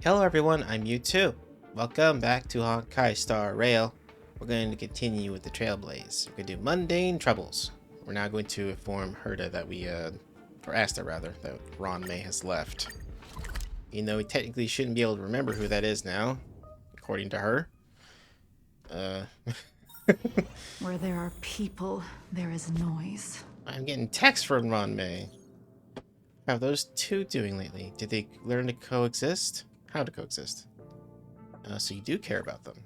Hello everyone, I'm U2. Welcome back to Honkai Star Rail. We're going to continue with the Trailblaze. We're going to do Mundane Troubles. We're now going to inform Herta that or Asta rather, that Ron May has left. Even though we technically shouldn't be able to remember who that is now, according to her. Where there are people, there is noise. I'm getting texts from Ron May. How are those two doing lately? Did they learn to coexist? How to coexist? So you do care about them.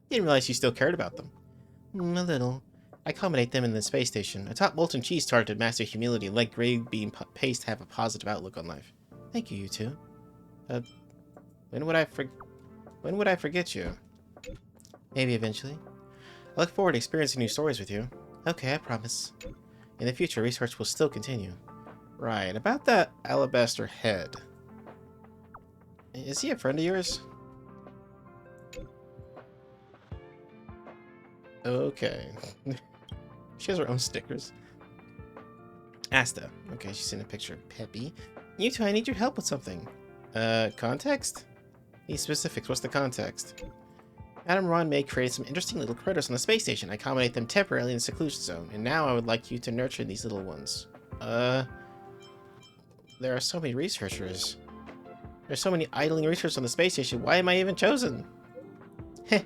Didn't realize you still cared about them. A little. I accommodate them in the space station. I taught molten cheese tart to master humility and let gray bean paste have a positive outlook on life. Thank you, you two. When would I forget you? Maybe eventually. I look forward to experiencing new stories with you. Okay, I promise. In the future, research will still continue. Right, about that alabaster head. Is he a friend of yours? Okay. She has her own stickers. Asta. Okay, she's seen a picture of Peppy. You two, I need your help with something. Context? Need specifics. What's the context? Madam Ron May created some interesting little critters on the space station. I accommodate them temporarily in the seclusion zone, and now I would like you to nurture these little ones. There are so many researchers. There's so many idling researchers on the space station. Why am I even chosen? Heh,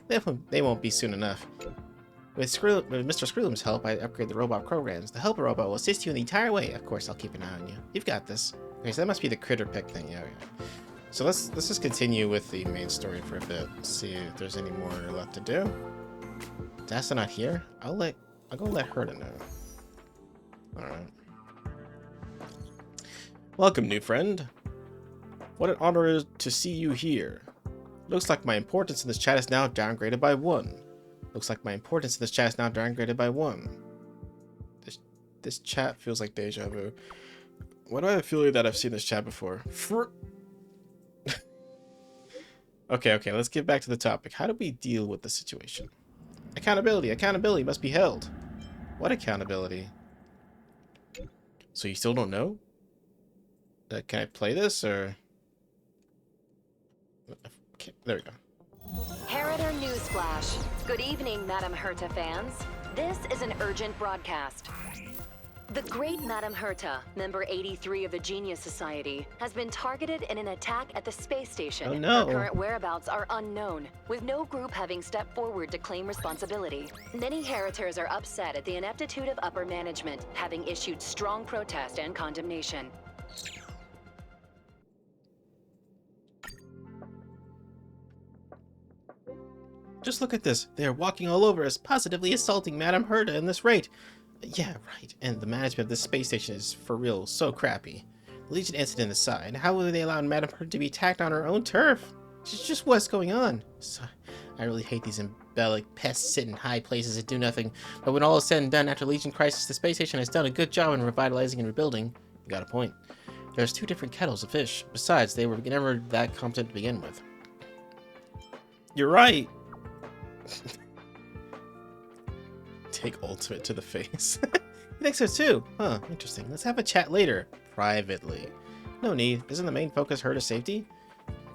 they won't be soon enough. With Mr. Screwlum's help, I upgrade the robot programs. The helper robot will assist you in the entire way. Of course, I'll keep an eye on you. You've got this. Okay, so that must be the critter pick thing. Yeah, yeah. So let's just continue with the main story for a bit. See if there's any more left to do. Is Asta not here? I'll go let her to know. Alright. Welcome, new friend. What an honor to see you here. Looks like my importance in this chat is now downgraded by 1. Looks like my importance in this chat is now downgraded by 1. This chat feels like deja vu. Why do I have a feeling that I've seen this chat before? Okay, let's get back to the topic. How do we deal with the situation? Accountability. Accountability must be held. What accountability? So you still don't know? Can I play this, or... Okay, there we go. Heritor Newsflash. Good evening, Madam Herta fans. This is an urgent broadcast. The great Madam Herta, member 83 of the Genius Society, has been targeted in an attack at the space station. Oh no. Her current whereabouts are unknown, with no group having stepped forward to claim responsibility. Many Heritors are upset at the ineptitude of upper management, having issued strong protest and condemnation. Just look at this. They are walking all over us, positively assaulting Madam Herta in this rate. Yeah, right. And the management of this space station is, for real, so crappy. The Legion incident aside, how will they allow Madam Herta to be attacked on her own turf? It's just what's going on. So, I really hate these embellic pests sit in high places and do nothing. But when all is said and done, after Legion crisis, the space station has done a good job in revitalizing and rebuilding. You got a point. There's 2 different kettles of fish. Besides, they were never that competent to begin with. You're right. Take ultimate to the face. You think so too? Huh, interesting. Let's have a chat later. Privately. No need. Isn't the main focus Herta's safety?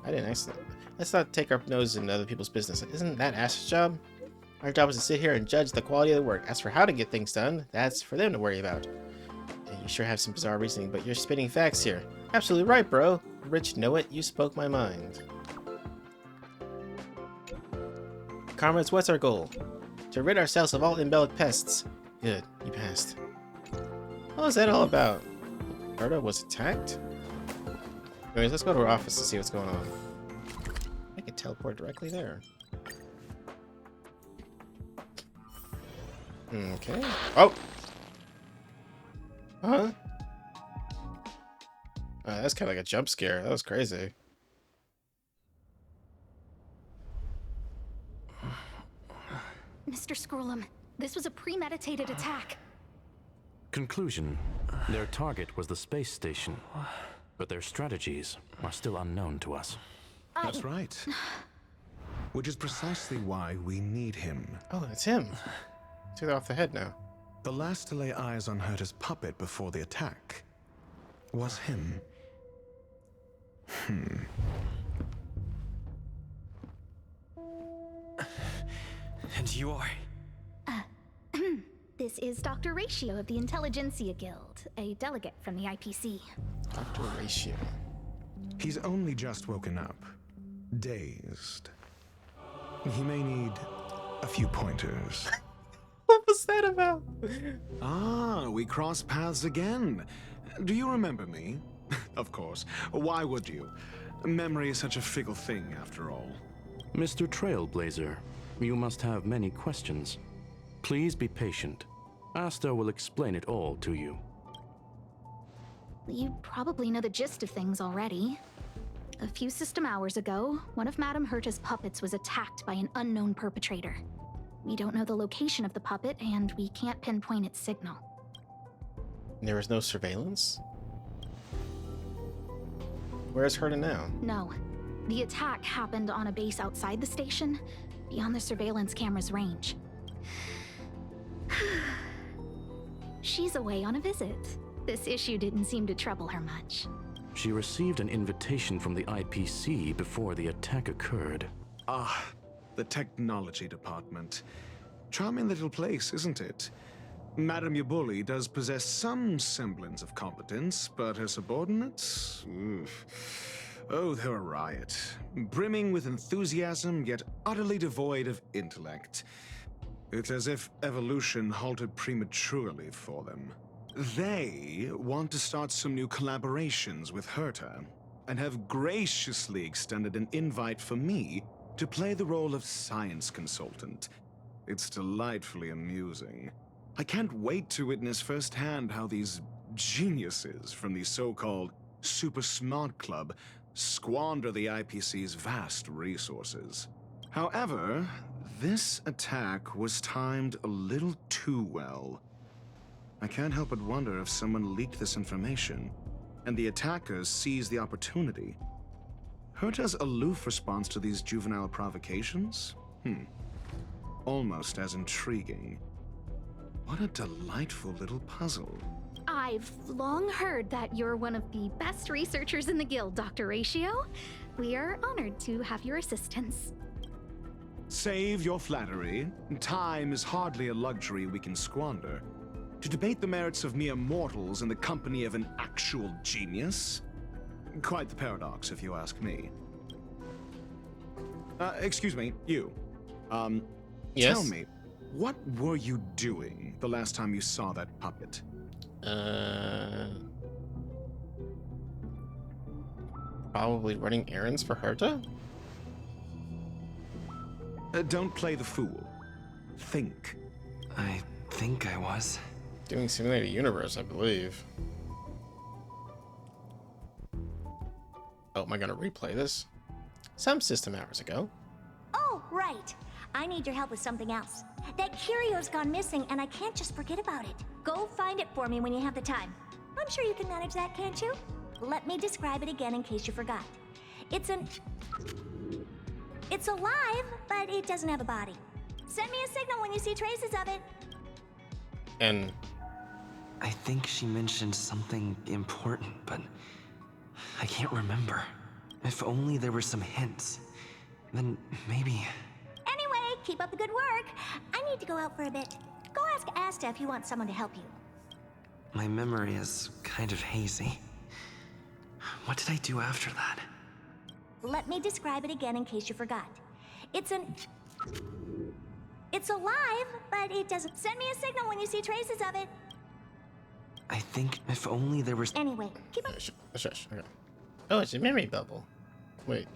I didn't actually. Let's not take our nose into other people's business. Isn't that Ash's job? Our job is to sit here and judge the quality of the work. As for how to get things done, that's for them to worry about. You sure have some bizarre reasoning, but you're spitting facts here. Absolutely right, bro. Rich, know it. You spoke my mind. Comrades, what's our goal? To rid ourselves of all embellic pests. Good, you passed. What was that all about? Herta was attacked? Anyways, let's go to her office to see what's going on. I could teleport directly there. Okay. Oh! Huh? That's kind of like a jump scare. That was crazy. Mr. Screwlum, this was a premeditated attack. Conclusion. Their target was the space station, but their strategies are still unknown to us. That's right. Which is precisely why we need him. Oh, that's him. Took it off the head now. The last to lay eyes on Herta's puppet before the attack was him. you are? This is Dr. Ratio of the Intelligentsia Guild, a delegate from the IPC. Dr. Ratio. He's only just woken up. Dazed. He may need a few pointers. What was that about? Ah, we cross paths again. Do you remember me? Of course. Why would you? Memory is such a fickle thing, after all. Mr. Trailblazer, you must have many questions. Please be patient. Asta will explain it all to you. You probably know the gist of things already. A few system hours ago, one of Madame Herta's puppets was attacked by an unknown perpetrator. We don't know the location of the puppet, and we can't pinpoint its signal. There was no surveillance? Where's Herta now? No. The attack happened on a base outside the station, beyond the surveillance camera's range. She's away on a visit. This issue didn't seem to trouble her much. She received an invitation from the IPC before the attack occurred. Ah, the technology department. Charming little place, isn't it? Madame Yabuli does possess some semblance of competence, but her subordinates? Oof. Oh, they're a riot. Brimming with enthusiasm, yet utterly devoid of intellect. It's as if evolution halted prematurely for them. They want to start some new collaborations with Herta, and have graciously extended an invite for me to play the role of science consultant. It's delightfully amusing. I can't wait to witness firsthand how these geniuses from the so-called Super Smart Club squander the IPC's vast resources. However, this attack was timed a little too well. I can't help but wonder if someone leaked this information, and the attackers seized the opportunity. Herta's aloof response to these juvenile provocations? Almost as intriguing. What a delightful little puzzle. I've long heard that you're one of the best researchers in the guild, Dr. Ratio. We are honored to have your assistance. Save your flattery. Time is hardly a luxury we can squander. To debate the merits of mere mortals in the company of an actual genius? Quite the paradox, if you ask me. Excuse me, you. Yes? Tell me, what were you doing the last time you saw that puppet? Probably running errands for Herta? Don't play the fool. Think. I think I was. Doing Simulated Universe, I believe. Oh, am I gonna replay this? Some system hours ago. Oh, right. I need your help with something else. That curio's gone missing, and I can't just forget about it. Go find it for me when you have the time. I'm sure you can manage that, can't you? Let me describe it again in case you forgot. It's alive, but it doesn't have a body. Send me a signal when you see traces of it. And I think she mentioned something important, but I can't remember. If only there were some hints. Then maybe... Anyway, keep up the good work. I need to go out for a bit. Go ask Asta if you want someone to help you. My memory is kind of hazy. What did I do after that? Let me describe it again in case you forgot. It's alive, but it doesn't... Send me a signal when you see traces of it. I think if only there was... Anyway, keep up... Shush. Okay. Oh, it's a memory bubble. Wait.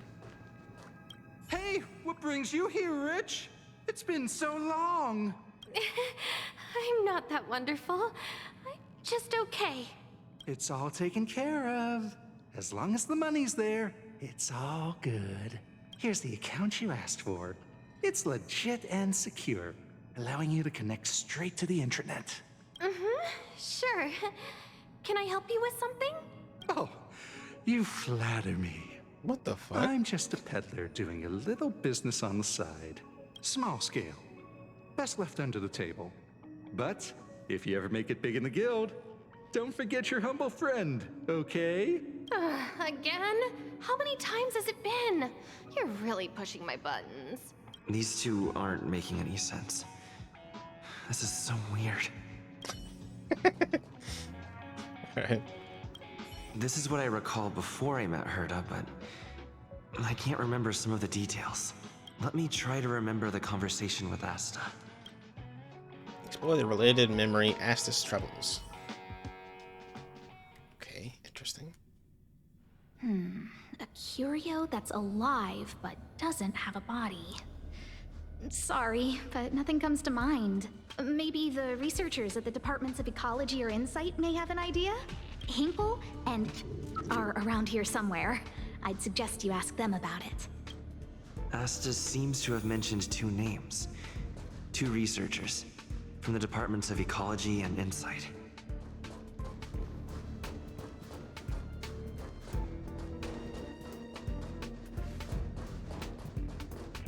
Hey, what brings you here, Rich? It's been so long. I'm not that wonderful. I'm just okay. It's all taken care of. As long as the money's there, it's all good. Here's the account you asked for. It's legit and secure, allowing you to connect straight to the intranet. Sure. Can I help you with something? Oh, you flatter me. What the fuck? I'm just a peddler doing a little business on the side. Small scale. Best left under the table. But if you ever make it big in the guild, don't forget your humble friend, okay? Again? How many times has it been? You're really pushing my buttons. These two aren't making any sense. This is so weird. Alright. This is what I recall before I met Herta, but I can't remember some of the details. Let me try to remember the conversation with Asta. Explore the related memory Asta's troubles. Okay, interesting. A curio that's alive but doesn't have a body. Sorry, but nothing comes to mind. Maybe the researchers at the departments of ecology or insight may have an idea? Hinkle and are around here somewhere. I'd suggest you ask them about it. Asta seems to have mentioned two names. Two researchers from the departments of ecology and insight.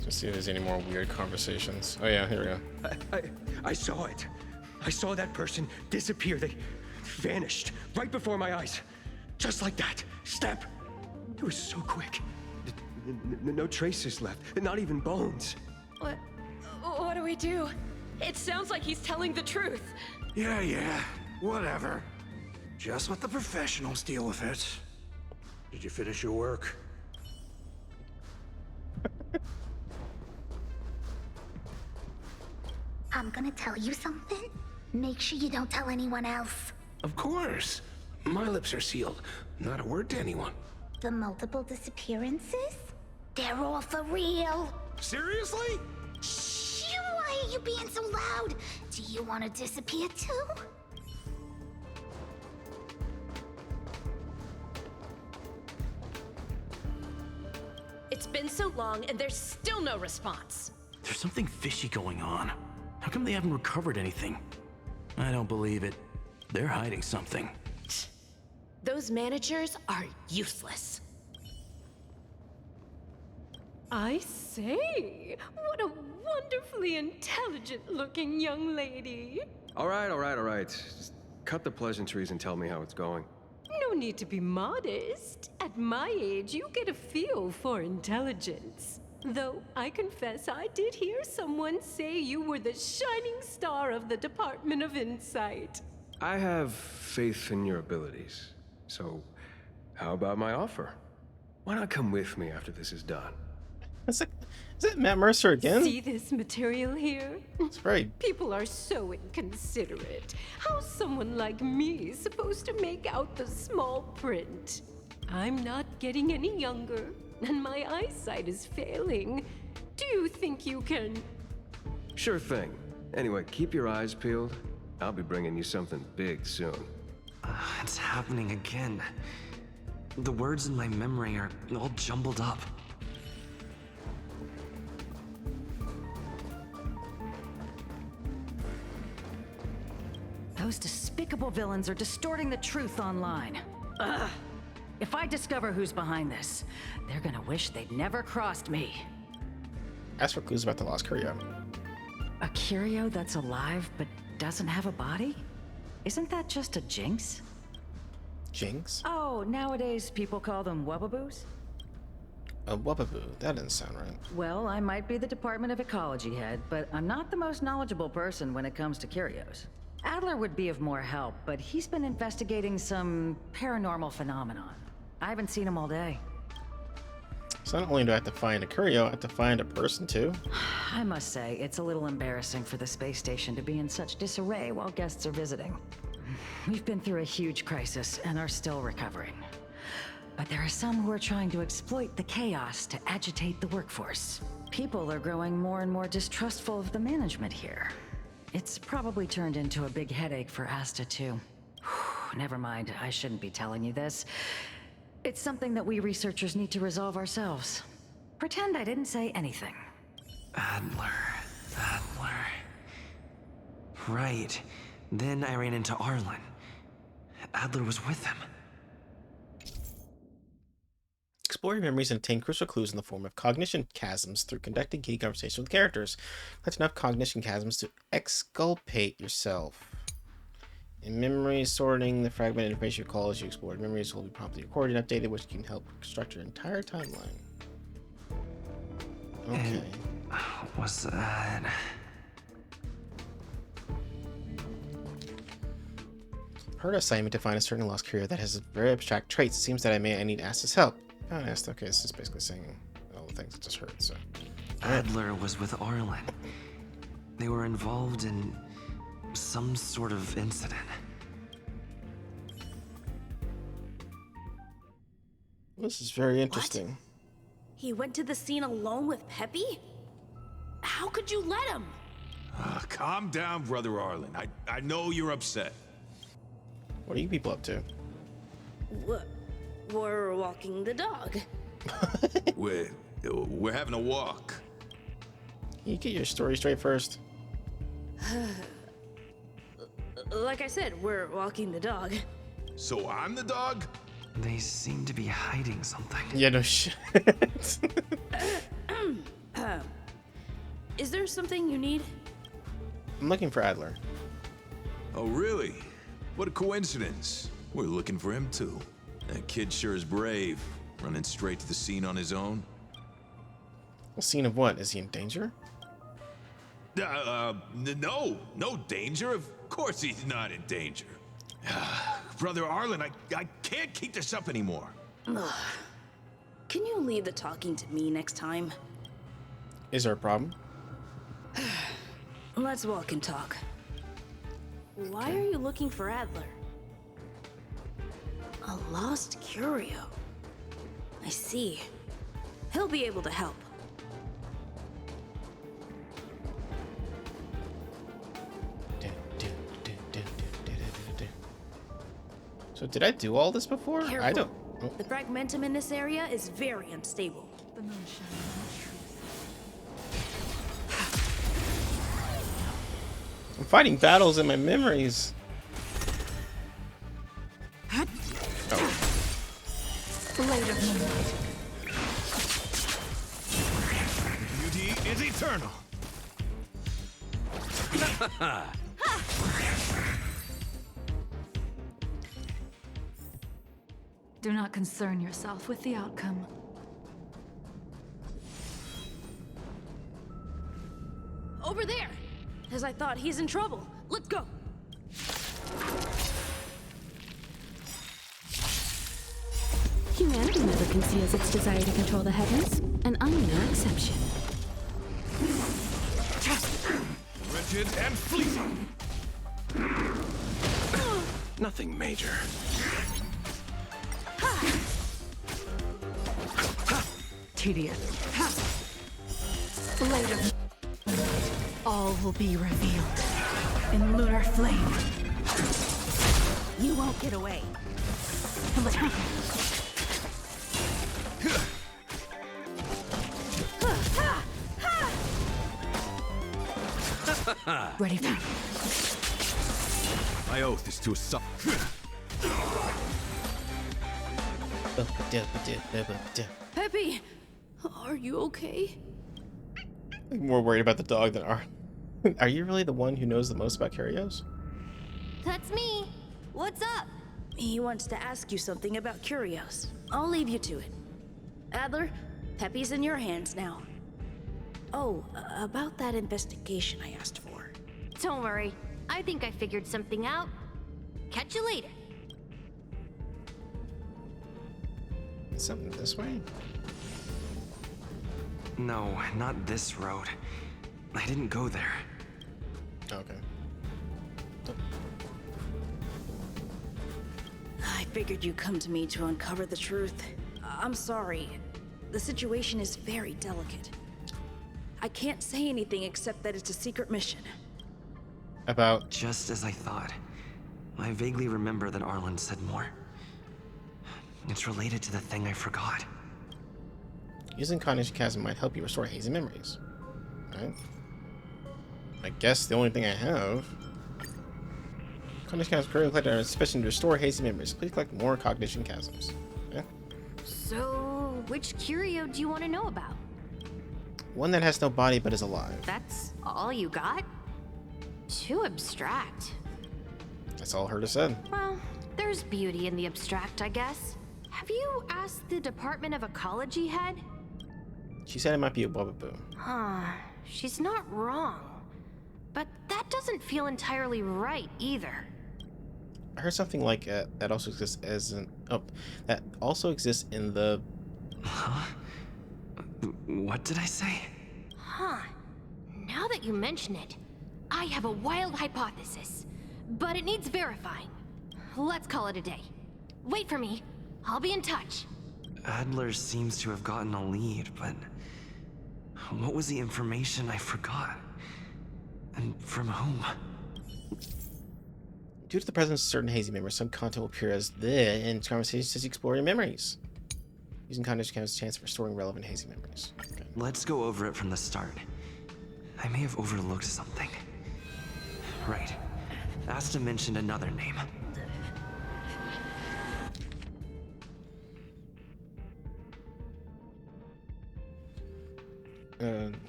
Let's see if there's any more weird conversations. Oh yeah, here we go. I saw it. I saw that person disappear. They vanished right before my eyes. Just like that. Step. It was so quick. No traces left. Not even bones. What do we do? It sounds like he's telling the truth. Yeah, whatever. Just let the professionals deal with it. Did you finish your work? I'm gonna tell you something. Make sure you don't tell anyone else. Of course. My lips are sealed. Not a word to anyone. The multiple disappearances? They're all for real. Seriously? Shh! Why are you being so loud? Do you want to disappear too? It's been so long and there's still no response. There's something fishy going on. How come they haven't recovered anything? I don't believe it. They're hiding something. Those managers are useless. I say, what a wonderfully intelligent-looking young lady. All right. Just cut the pleasantries and tell me how it's going. No need to be modest. At my age, you get a feel for intelligence. Though I confess I did hear someone say you were the shining star of the Department of Insight. I have faith in your abilities. So, how about my offer? Why not come with me after this is done? Is that Matt Mercer again? See this material here? It's very... People are so inconsiderate. How's someone like me supposed to make out the small print? I'm not getting any younger, and my eyesight is failing. Do you think you can... Sure thing. Anyway, keep your eyes peeled. I'll be bringing you something big soon. It's happening again. The words in my memory are all jumbled up. Those despicable villains are distorting the truth online. Ugh. If I discover who's behind this, they're gonna wish they'd never crossed me. Ask for clues about the lost curio. A curio that's alive but doesn't have a body? Isn't that just a jinx? Jinx? Oh, nowadays people call them wubbaboos? A wubbaboo. That doesn't sound right. Well, I might be the Department of Ecology head, but I'm not the most knowledgeable person when it comes to curios. Adler would be of more help, but he's been investigating some paranormal phenomenon. I haven't seen him all day. So not only do I have to find a curio, I have to find a person too. I must say, it's a little embarrassing for the space station to be in such disarray while guests are visiting. We've been through a huge crisis and are still recovering. But there are some who are trying to exploit the chaos to agitate the workforce. People are growing more and more distrustful of the management here. It's probably turned into a big headache for Asta too. Never mind, I shouldn't be telling you this. It's something that we researchers need to resolve ourselves. Pretend I didn't say anything. Adler. Right. Then I ran into Arlen. Adler was with him. Explore your memories and obtain crucial clues in the form of cognition chasms through conducting key conversations with characters. Collect enough cognition chasms to exculpate yourself. In memory sorting, the fragmented information you recall as you explore memories will be promptly recorded and updated, which can help construct your entire timeline. Okay. was that? Heard assignment to find a certain lost curio that has very abstract traits. It seems that I need Asta's help. Oh, Asta. Okay, this is basically saying all the things I just heard. So Adler was with Arlen. They were involved in some sort of incident. This is very interesting. What? He went to the scene alone with Peppy? How could you let him? Calm down, Brother Arlen. I know you're upset. What are you people up to? We're walking the dog. We're having a walk. Can you get your story straight first? Like I said, we're walking the dog. So I'm the dog? They seem to be hiding something. Yeah, no shit. Is there something you need? I'm looking for Adler. Oh, really? What a coincidence. We're looking for him too. That kid sure is brave, running straight to the scene on his own. A scene of what? Is he in danger? No danger. Of course he's not in danger. Brother Arlen, I can't keep this up anymore. Can you leave the talking to me next time? Is there a problem? Let's walk and talk. Why are you looking for Adler? A lost curio. I see. He'll be able to help. So did I do all this before? Careful. I don't. Oh. The fragmentum in this area is very unstable. The moon I'm fighting battles in my memories. Oh. Blade of moonlight. Beauty is eternal. Do not concern yourself with the outcome. Over there! As I thought, he's in trouble. Let's go! Humanity never conceals its desire to control the heavens, and I'm no exception. Rigid and fleeting. Nothing major. Tedious. Blade of all will be revealed in lunar flame. You won't get away. Ready for My oath is to a Peppy, are you okay? I'm more worried about the dog than Ar. Are you really the one who knows the most about curios? That's me. What's up? He wants to ask you something about curios. I'll leave you to it. Adler, Peppy's in your hands now. Oh, about that investigation I asked for. Don't worry. I think I figured something out. Catch you later. Something this way? No, not this road. I didn't go there. Okay. I figured you'd come to me to uncover the truth. I'm sorry. The situation is very delicate. I can't say anything except that it's a secret mission. About? Just as I thought. I vaguely remember that Arlen said more. It's related to the thing I forgot. Using cognition chasm might help you restore hazy memories. Right? I guess the only thing I have. Cognition chasm currently collected on suspicion to restore hazy memories. Please collect more cognition chasms. Okay? So, which curio do you want to know about? One that has no body but is alive. That's all you got? Too abstract. That's all Herta said. Well, there's beauty in the abstract, I guess. Have you asked the Department of Ecology head? She said it might be a Wobaboo. Huh. She's not wrong. But that doesn't feel entirely right either. I heard something like that also exists as an that also exists in the. Huh? What did I say? Huh. Now that you mention it, I have a wild hypothesis, but it needs verifying. Let's call it a day. Wait for me. I'll be in touch. Adler seems to have gotten a lead, but what was the information I forgot? And from whom? Due to the presence of certain hazy memories, some content will appear as in conversations to explore your memories. Using context counts as a chance for storing relevant hazy memories. Okay. Let's go over it from the start. I may have overlooked something. Right. Asta mentioned another name.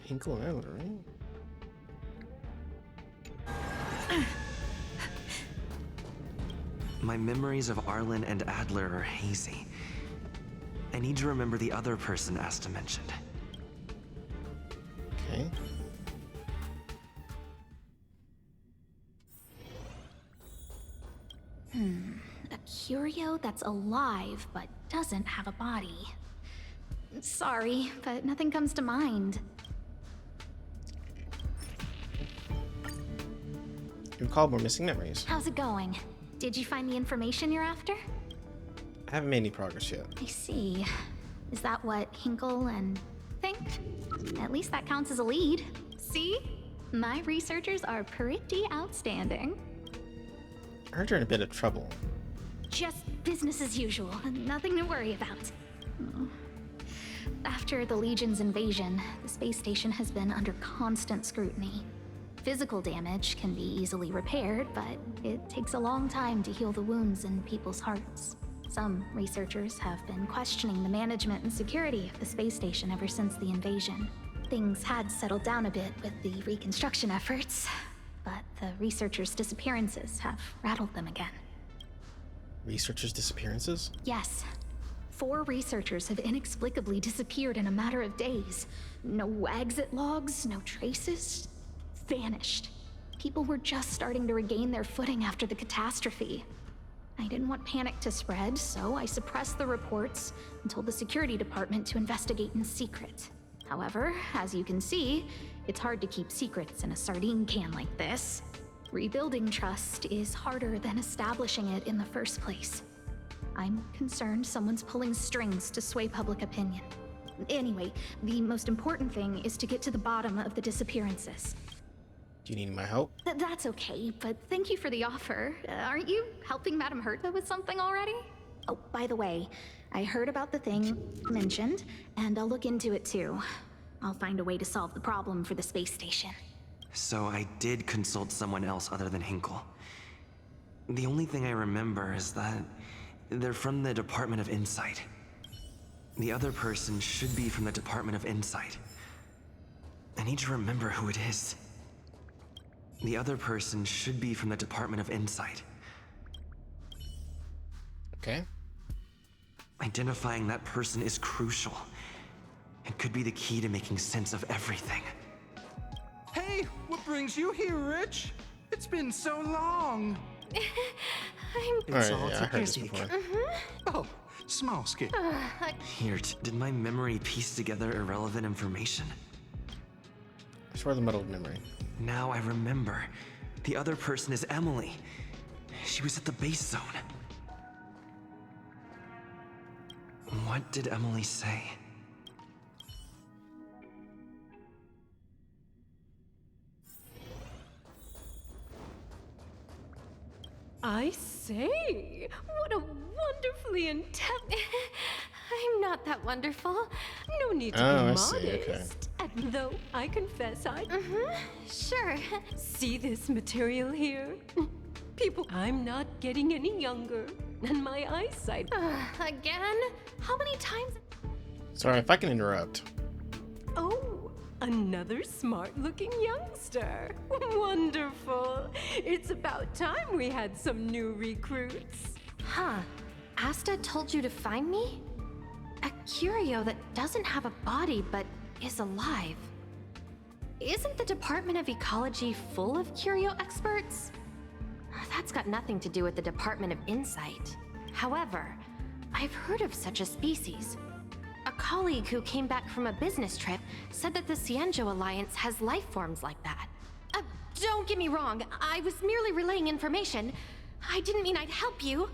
Hinkle and Adler, right? My memories of Arlen and Adler are hazy. I need to remember the other person Asta mentioned. Okay. A curio that's alive but doesn't have a body. Sorry, but nothing comes to mind. You recall more missing memories. How's it going? Did you find the information you're after? I haven't made any progress yet. I see. Is that what Hinkle and think? At least that counts as a lead. See? My researchers are pretty outstanding. I heard you're in a bit of trouble. Just business as usual. Nothing to worry about. After the Legion's invasion, the space station has been under constant scrutiny. Physical damage can be easily repaired, but it takes a long time to heal the wounds in people's hearts. Some researchers have been questioning the management and security of the space station ever since the invasion. Things had settled down a bit with the reconstruction efforts, but the researchers' disappearances have rattled them again. Researchers' disappearances? Yes. 4 researchers have inexplicably disappeared in a matter of days. No exit logs, no traces. Vanished. People were just starting to regain their footing after the catastrophe. I didn't want panic to spread, so I suppressed the reports and told the security department to investigate in secret. However, as you can see, it's hard to keep secrets in a sardine can like this. Rebuilding trust is harder than establishing it in the first place. I'm concerned someone's pulling strings to sway public opinion. Anyway, the most important thing is to get to the bottom of the disappearances. Do you need my help? That's okay, but thank you for the offer. Aren't you helping Madame Herta with something already? Oh, by the way, I heard about the thing mentioned, and I'll look into it too. I'll find a way to solve the problem for the space station. So I did consult someone else other than Hinkle. The only thing I remember is that they're from the Department of Insight. The other person should be from the Department of Insight. I need to remember who it is. The other person should be from the Department of Insight. Okay. Identifying that person is crucial. It could be the key to making sense of everything. Hey, what brings you here, Rich? It's been so long. It's all I heard this before. Oh, small scale. Here, did my memory piece together irrelevant information? I swear the muddled memory. Now I remember. The other person is Emily. She was at the base zone. What did Emily say? I say, what a wonderfully I'm not that wonderful. No need to be I modest. see, okay. And though I confess Sure. See this material here? People, I'm not getting any younger, and my eyesight. Again? How many times? Sorry if I can interrupt. Oh, another smart-looking youngster. Wonderful. It's about time we had some new recruits. Huh. Asta told you to find me? A curio that doesn't have a body but is alive. Isn't the Department of Ecology full of curio experts? That's got nothing to do with the Department of Insight. However, I've heard of such a species. A colleague who came back from a business trip said that the Cienjo Alliance has life forms like that. Don't get me wrong, I was merely relaying information. I didn't mean I'd help you.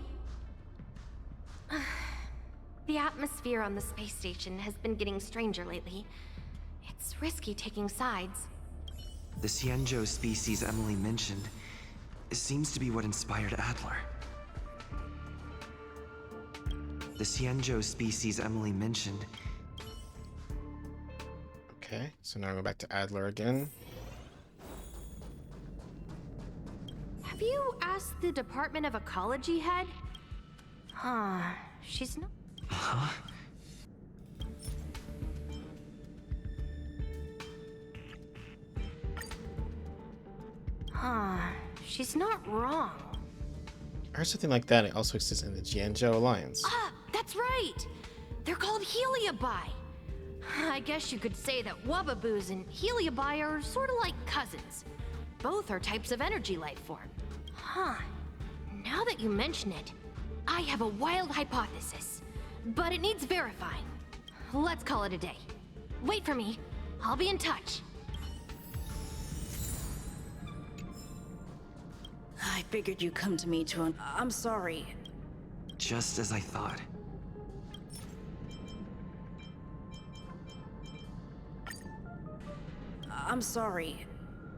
The atmosphere on the space station has been getting stranger lately. It's risky taking sides. The Cienjo species Emily mentioned seems to be what inspired Adler. The Cienjo species Emily mentioned. Okay, so now I go back to Adler again. Have you asked the Department of Ecology head? She's not. Huh? She's not wrong. I heard something like that. It also exists in the Cienjo Alliance. That's right! They're called Heliobi. I guess you could say that Wubbaboos and Heliobi are sort of like cousins. Both are types of energy life form. Now that you mention it, I have a wild hypothesis, but it needs verifying. Let's call it a day. Wait for me. I'll be in touch. I figured you'd come to me to I'm sorry. Just as I thought. I'm sorry.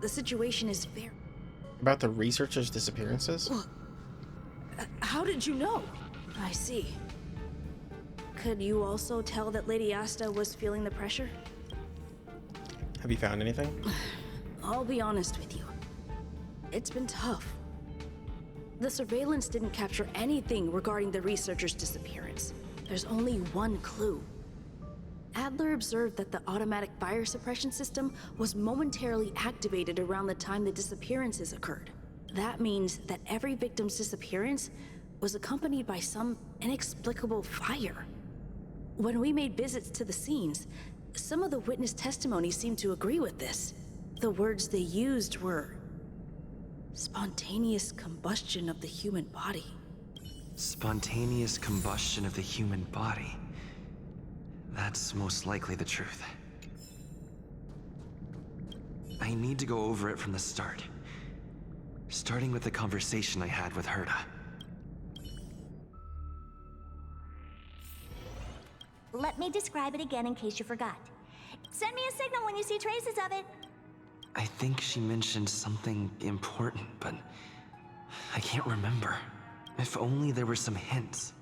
The situation is very... About the researchers' disappearances? How did you know? I see. Could you also tell that Lady Asta was feeling the pressure? Have you found anything? I'll be honest with you. It's been tough. The surveillance didn't capture anything regarding the researcher's disappearance. There's only one clue. Adler observed that the automatic fire suppression system was momentarily activated around the time the disappearances occurred. That means that every victim's disappearance was accompanied by some inexplicable fire. When we made visits to the scenes, some of the witness testimony seemed to agree with this. The words they used were spontaneous combustion of the human body. Spontaneous combustion of the human body. That's most likely the truth. I need to go over it from the start. Starting with the conversation I had with Herta. Let me describe it again in case you forgot. Send me a signal when you see traces of it. I think she mentioned something important, but I can't remember. If only there were some hints.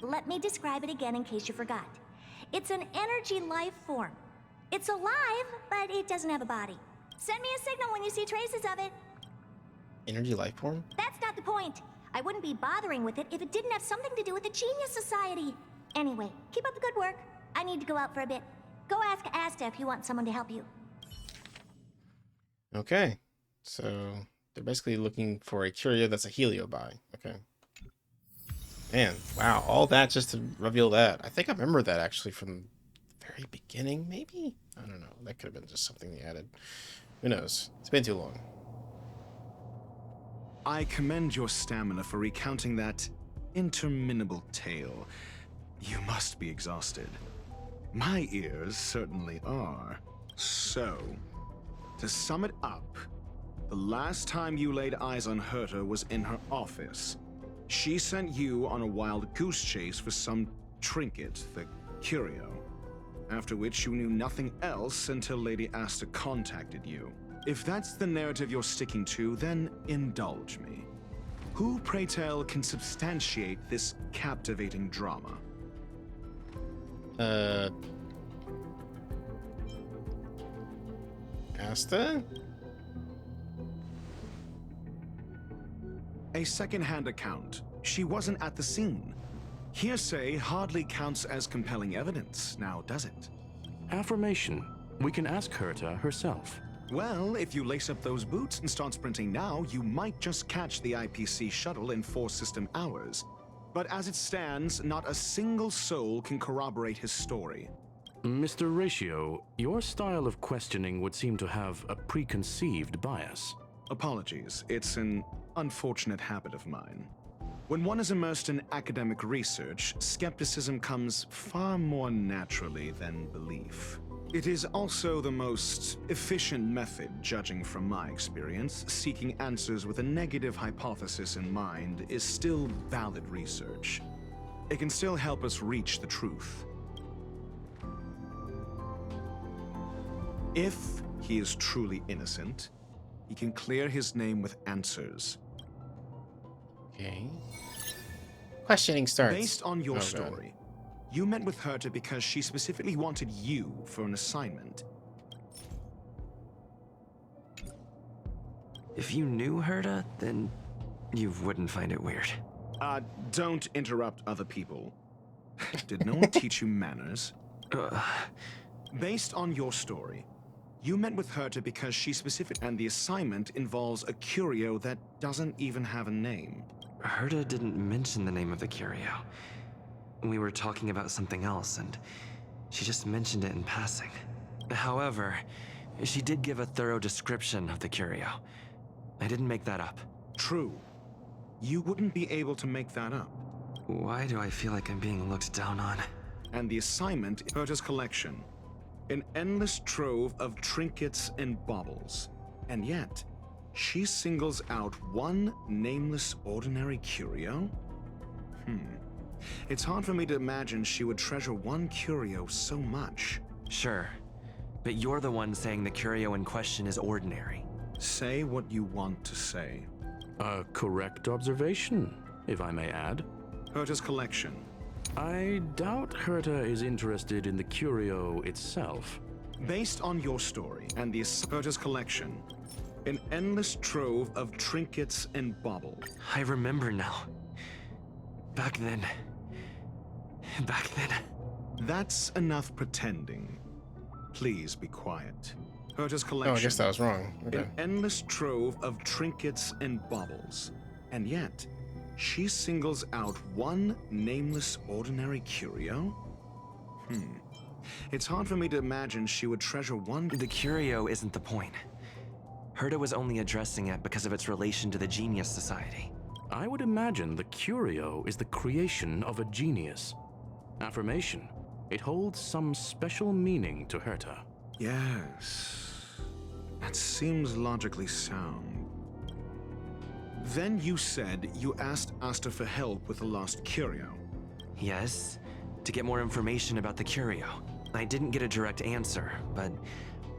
Let me describe it again in case you forgot. It's an energy life form. It's alive, but it doesn't have a body. Send me a signal when you see traces of it. Energy life form? That's not the point. I wouldn't be bothering with it if it didn't have something to do with the Genius Society. Anyway, keep up the good work. I need to go out for a bit. Go ask Asta if you want someone to help you. Okay. So they're basically looking for a curio that's a heliobi. Okay. Man, wow, all that just to reveal that. I think I remember that actually from the very beginning, maybe? I don't know. That could have been just something they added. Who knows? It's been too long. I commend your stamina for recounting that interminable tale. You must be exhausted. My ears certainly are. So, to sum it up, the last time you laid eyes on Herta was in her office. She sent you on a wild goose chase for some trinket, the curio. After which you knew nothing else until Lady Asta contacted you. If that's the narrative you're sticking to, then indulge me. Who, pray tell, can substantiate this captivating drama? Asta? A second-hand account. She wasn't at the scene. Hearsay hardly counts as compelling evidence, now does it? Affirmation. We can ask Herta herself. Well, if you lace up those boots and start sprinting now, you might just catch the IPC shuttle in 4 system hours. But as it stands, not a single soul can corroborate his story. Mr. Ratio, your style of questioning would seem to have a preconceived bias. Apologies, it's an unfortunate habit of mine. When one is immersed in academic research, skepticism comes far more naturally than belief. It is also the most efficient method, judging from my experience. Seeking answers with a negative hypothesis in mind is still valid research. It can still help us reach the truth. If he is truly innocent, he can clear his name with answers. Okay. Questioning starts. Based on your story, you met with Herta because she specifically wanted you for an assignment. If you knew Herta, then you wouldn't find it weird. Don't interrupt other people. Did no one teach you manners? Based on your story, you met with Herta because she specifically... And the assignment involves a curio that doesn't even have a name. Herta didn't mention the name of the curio. We were talking about something else, and she just mentioned it in passing. However, she did give a thorough description of the curio. I didn't make that up. True. You wouldn't be able to make that up. Why do I feel like I'm being looked down on? And the assignment, Herta's collection. An endless trove of trinkets and baubles. And yet, she singles out one nameless ordinary curio? It's hard for me to imagine she would treasure one curio so much. Sure, but you're the one saying the curio in question is ordinary. Say what you want to say. A correct observation, if I may add. Herta's collection. I doubt Herta is interested in the curio itself. Based on your story and the Herta's collection, an endless trove of trinkets and baubles. I remember now. Back then. That's enough pretending. Please be quiet. Herta's collection. Oh, I guess that was wrong. Okay. An endless trove of trinkets and baubles. And yet, she singles out one nameless ordinary curio? It's hard for me to imagine she would treasure one... The curio isn't the point. Herta was only addressing it because of its relation to the Genius Society. I would imagine the curio is the creation of a genius. Affirmation. It holds some special meaning to Herta. Yes. That seems logically sound. Then you said you asked Asta for help with the lost curio. Yes, to get more information about the curio. I didn't get a direct answer, but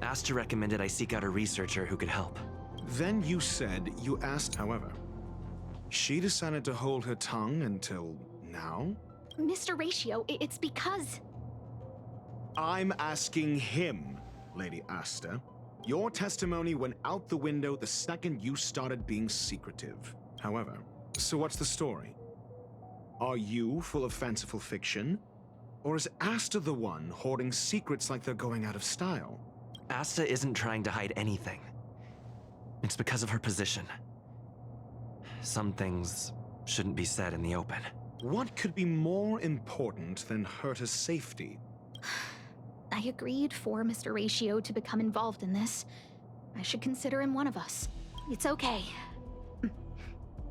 Asta recommended I seek out a researcher who could help. Then you said you asked, however. She decided to hold her tongue until now? Mr. Ratio, it's because... I'm asking him, Lady Asta. Your testimony went out the window the second you started being secretive. However, so what's the story? Are you full of fanciful fiction? Or is Asta the one hoarding secrets like they're going out of style? Asta isn't trying to hide anything. It's because of her position. Some things shouldn't be said in the open. What could be more important than Herta's safety? I agreed for Mr. Ratio to become involved in this. I should consider him one of us. It's okay.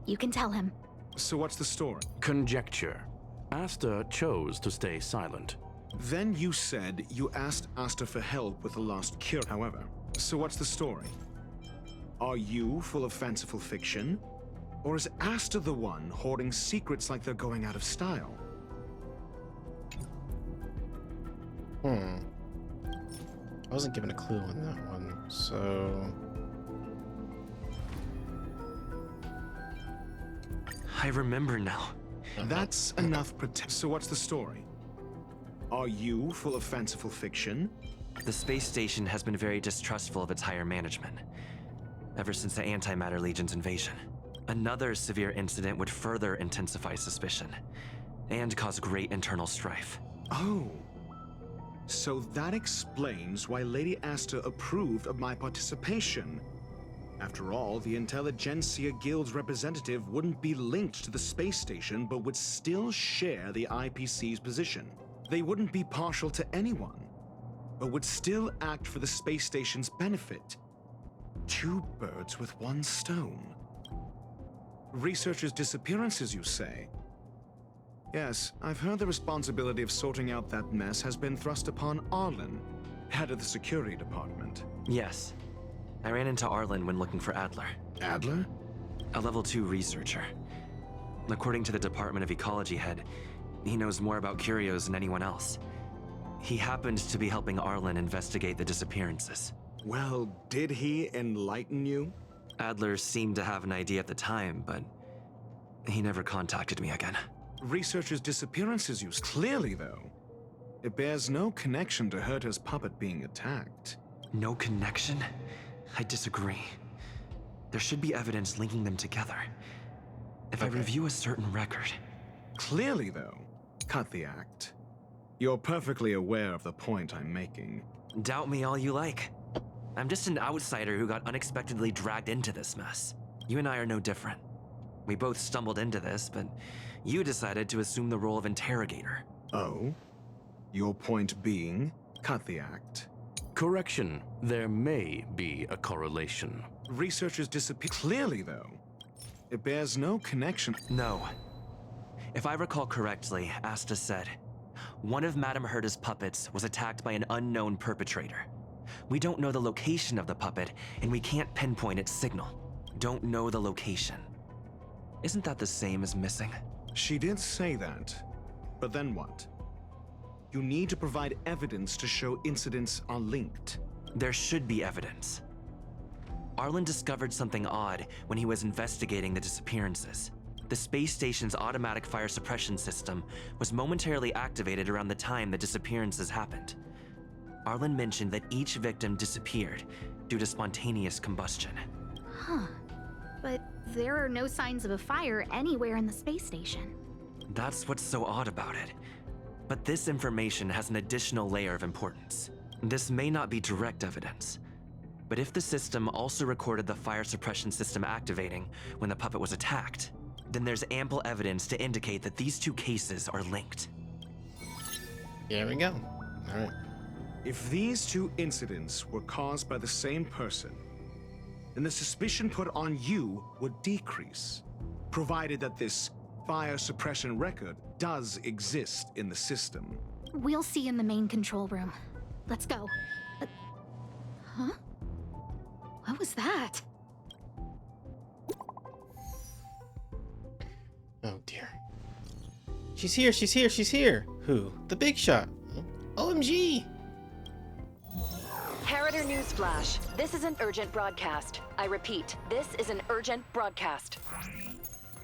You can tell him. So what's the story? Conjecture. Asta chose to stay silent. Then you said you asked Asta for help with the lost cure. However, so what's the story? Are you full of fanciful fiction? Or is Asta the one hoarding secrets like they're going out of style? I wasn't given a clue on that one, so... I remember now. That's enough So what's the story? Are you full of fanciful fiction? The space station has been very distrustful of its higher management, ever since the Antimatter Legion's invasion. Another severe incident would further intensify suspicion, and cause great internal strife. Oh. So that explains why Lady Asta approved of my participation. After all, the Intelligentsia Guild's representative wouldn't be linked to the space station, but would still share the IPC's position. They wouldn't be partial to anyone, but would still act for the space station's benefit. Two birds with one stone. Researchers' disappearances, you say? Yes, I've heard the responsibility of sorting out that mess has been thrust upon Arlen, head of the security department. Yes. I ran into Arlen when looking for Adler. Adler? A level 2 researcher. According to the Department of Ecology head, he knows more about curios than anyone else. He happened to be helping Arlen investigate the disappearances. Well, did he enlighten you? Adler seemed to have an idea at the time, but he never contacted me again. Researchers' disappearances, you clearly, though. It bears no connection to Herta's puppet being attacked. No connection? I disagree. There should be evidence linking them together. If I review a certain record... Clearly, though, cut the act. You're perfectly aware of the point I'm making. Doubt me all you like. I'm just an outsider who got unexpectedly dragged into this mess. You and I are no different. We both stumbled into this, but you decided to assume the role of interrogator. Oh? Your point being, cut the act. Correction. There may be a correlation. Researchers disappear. Clearly, though, it bears no connection. No. If I recall correctly, Asta said, one of Madame Herta's puppets was attacked by an unknown perpetrator. We don't know the location of the puppet, and we can't pinpoint its signal. Don't know the location. Isn't that the same as missing? She did say that. But then what? You need to provide evidence to show incidents are linked. There should be evidence. Arlen discovered something odd when he was investigating the disappearances. The space station's automatic fire suppression system was momentarily activated around the time the disappearances happened. Arlen mentioned that each victim disappeared due to spontaneous combustion. Huh. But there are no signs of a fire anywhere in the space station. That's what's so odd about it. But this information has an additional layer of importance. This may not be direct evidence, but if the system also recorded the fire suppression system activating when the puppet was attacked, then there's ample evidence to indicate that these two cases are linked. There we go. All right. If these two incidents were caused by the same person, then the suspicion put on you would decrease, provided that this fire suppression record does exist in the system. We'll see in the main control room. Let's go. Huh? What was that? Oh dear. She's here, she's here, she's here! Who? The big shot! OMG! Harrider Newsflash. This is an urgent broadcast. I repeat, this is an urgent broadcast.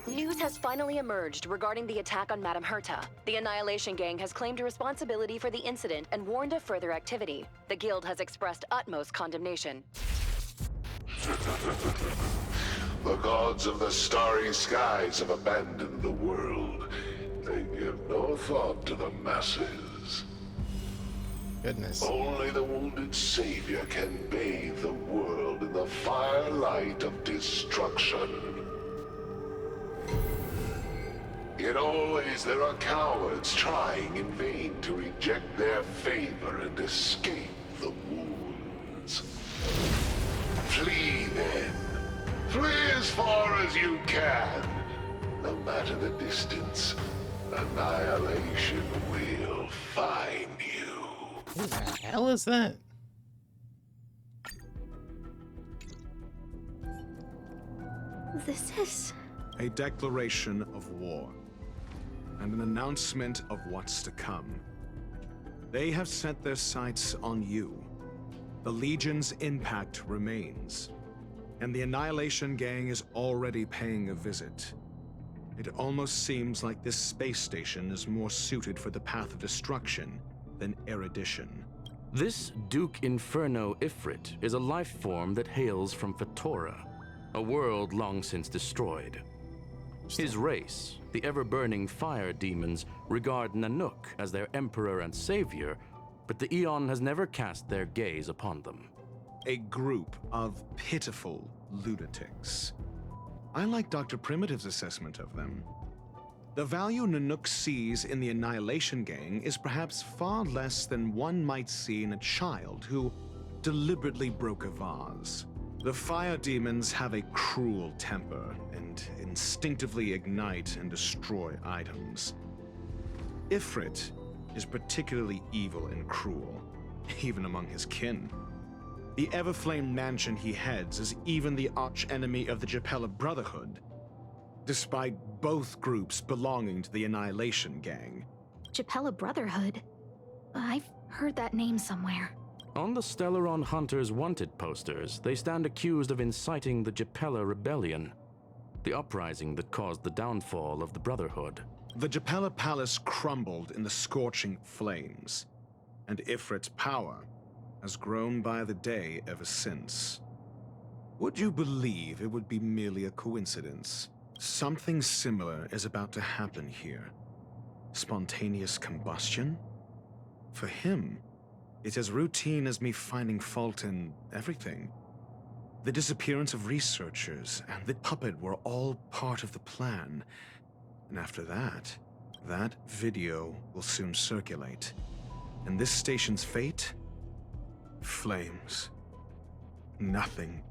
News has finally emerged regarding the attack on Madame Herta. The Annihilation Gang has claimed responsibility for the incident and warned of further activity. The Guild has expressed utmost condemnation. The gods of the starry skies have abandoned the world. They give no thought to the masses. Goodness. Only the wounded savior can bathe the world in the firelight of destruction. Yet always there are cowards trying in vain to reject their favor and escape the wounds. Flee then. Flee as far as you can. No matter the distance, annihilation will find you. Who the hell is that? This is... A declaration of war, and an announcement of what's to come. They have set their sights on you. The Legion's impact remains, and the Annihilation Gang is already paying a visit. It almost seems like this space station is more suited for the path of destruction than erudition. This Duke Inferno Ifrit is a life form that hails from Fatora, a world long since destroyed. His race, the ever-burning fire demons, regard Nanook as their emperor and savior, but the Eon has never cast their gaze upon them. a group of pitiful lunatics. I like Dr. Primitive's assessment of them. The value Nanook sees in the Annihilation Gang is perhaps far less than one might see in a child who deliberately broke a vase. The fire demons have a cruel temper and instinctively ignite and destroy items. Ifrit is particularly evil and cruel, even among his kin. The Everflame mansion he heads is even the arch-enemy of the Japella Brotherhood, despite both groups belonging to the Annihilation Gang. Japella Brotherhood? I've heard that name somewhere. On the Stellaron Hunters wanted posters, they stand accused of inciting the Japella Rebellion, the uprising that caused the downfall of the Brotherhood. The Japella Palace crumbled in the scorching flames, and Ifrit's power has grown by the day ever since. Would you believe it would be merely a coincidence? Something similar is about to happen here. Spontaneous combustion? For him, it's as routine as me finding fault in everything. The disappearance of researchers and the puppet were all part of the plan. And after that, that video will soon circulate. And this station's fate? Flames. Nothing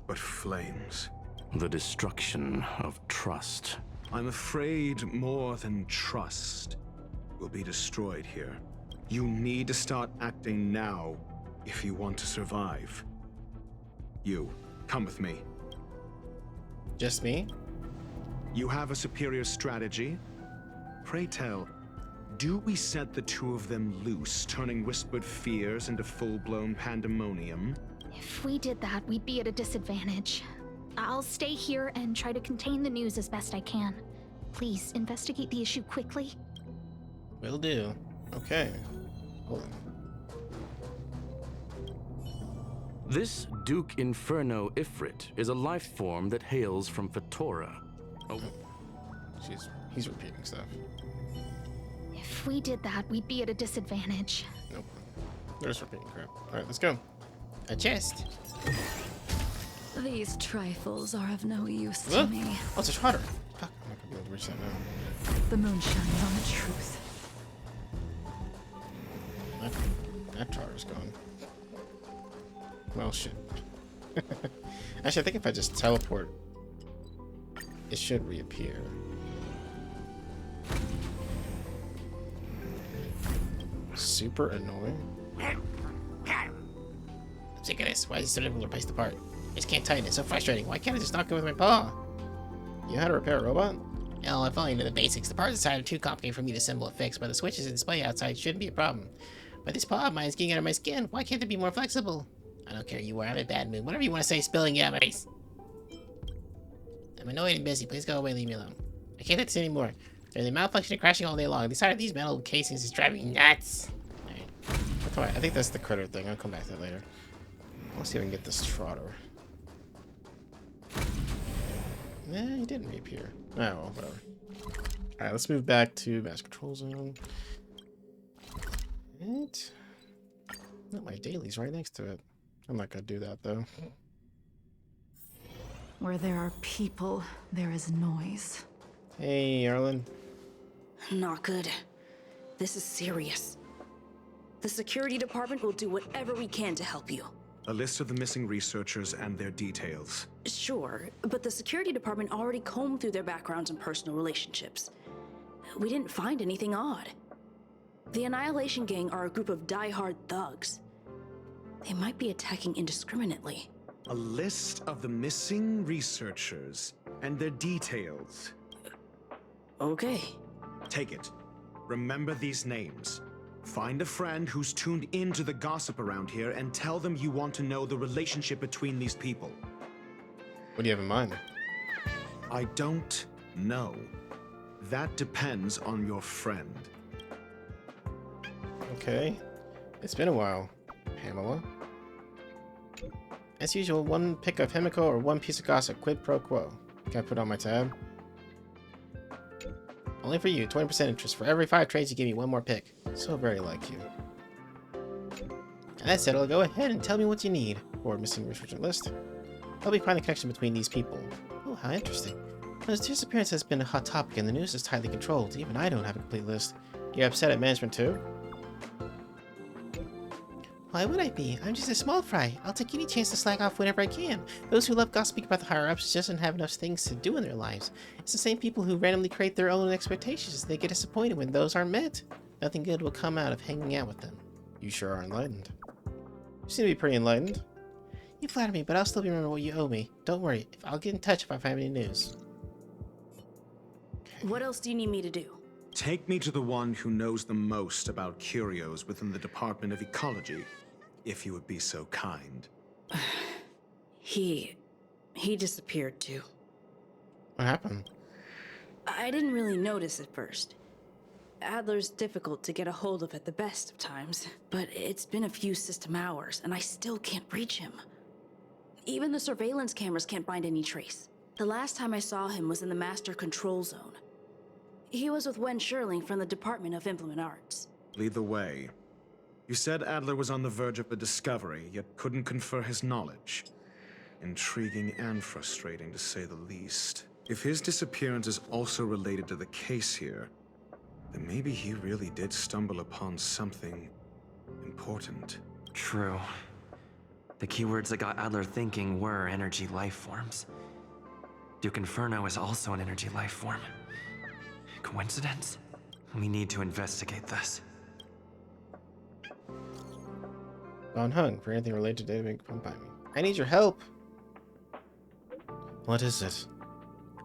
but flames. The destruction of trust. I'm afraid more than trust will be destroyed here. You need to start acting now if you want to survive. You, come with me. Just me? You have a superior strategy? Pray tell, do we set the two of them loose, turning whispered fears into full-blown pandemonium? If we did that, we'd be at a disadvantage. I'll stay here and try to contain the news as best I can. Please, investigate the issue quickly. Will do. Okay. Hold on. This Duke Inferno Ifrit is a life form that hails from Fatora. Oh. He's repeating stuff. If we did that, we'd be at a disadvantage. Nope. They're just repeating crap. Alright, let's go. A chest. These trifles are of no use Huh? to me. Oh, it's a trotter. Fuck, I'm not gonna be able to reach that now. The moon shines on the truth. That trotter's gone. Well, shit. Actually, I think if I just teleport, it should reappear. Super annoying. I'm sick of this. Why is it so difficult to replace the part? I just can't tighten it. It's so frustrating. Why can't I just knock it with my paw? You know how to repair a robot? Well, if only knew the basics. The parts inside are too complicated for me to assemble and fix, but the switches and display outside shouldn't be a problem. But this paw of mine is getting out of my skin. Why can't it be more flexible? I don't care you are. I'm in a bad mood. Whatever you want to say, spilling it out my face. I'm annoyed and busy. Please go away and leave me alone. I can't take this anymore. There's a malfunction and crashing all day long. The sight of these metal casings is driving me nuts. Alright. I think that's the critter thing. I'll come back to that later. Let's see if I can get this trotter. Nah, he didn't reappear. Oh, well, whatever. Alright, let's move back to Master Control Zone. And... not my daily's right next to it. I'm not gonna do that, though. Where there are people, there is noise. Hey, Arlen. Not good. This is serious. The security department will do whatever we can to help you. A list of the missing researchers and their details. Sure, but the security department already combed through their backgrounds and personal relationships. We didn't find anything odd. The Annihilation Gang are a group of die-hard thugs. They might be attacking indiscriminately. A list of the missing researchers and their details. Okay. Take it. Remember these names. Find a friend who's tuned into the gossip around here and tell them you want to know the relationship between these people. What do you have in mind? I don't know. That depends on your friend. Okay. It's been a while, Pamela. As usual, one pick of Himiko or one piece of gossip, quid pro quo. Can I put on my tab? Only for you, 20% interest. For every 5 trades, you give me one more pick. So very like you. And that said, I'll go ahead and tell me what you need. or missing researcher list. Help me find the connection between these people. Oh, how interesting. Well, his disappearance has been a hot topic and the news is tightly controlled. Even I don't have a complete list. You're upset at management too? Why would I be? I'm just a small fry. I'll take any chance to slack off whenever I can. Those who love gossiping about the higher-ups just don't have enough things to do in their lives. It's the same people who randomly create their own expectations. They get disappointed when those aren't met. Nothing good will come out of hanging out with them. You sure are enlightened. You seem to be pretty enlightened. You flatter me, but I'll still remember what you owe me. Don't worry. I'll get in touch if I find any news. What else do you need me to do? Take me to the one who knows the most about curios within the Department of Ecology, if you would be so kind. He disappeared too. What happened? I didn't really notice at first. Adler's difficult to get a hold of at the best of times, but it's been a few system hours and I still can't reach him. Even the surveillance cameras can't find any trace. The last time I saw him was in the Master Control Zone. He was with Wen Sherling from the Department of Implement Arts. Lead the way. You said Adler was on the verge of a discovery, yet couldn't confer his knowledge. Intriguing and frustrating, to say the least. If his disappearance is also related to the case here, then maybe he really did stumble upon something important. True. The keywords that got Adler thinking were energy life forms. Duke Inferno is also an energy life form. Coincidence? We need to investigate this. Gone Hung, for anything related to dating, come by me. I need your help! What is it?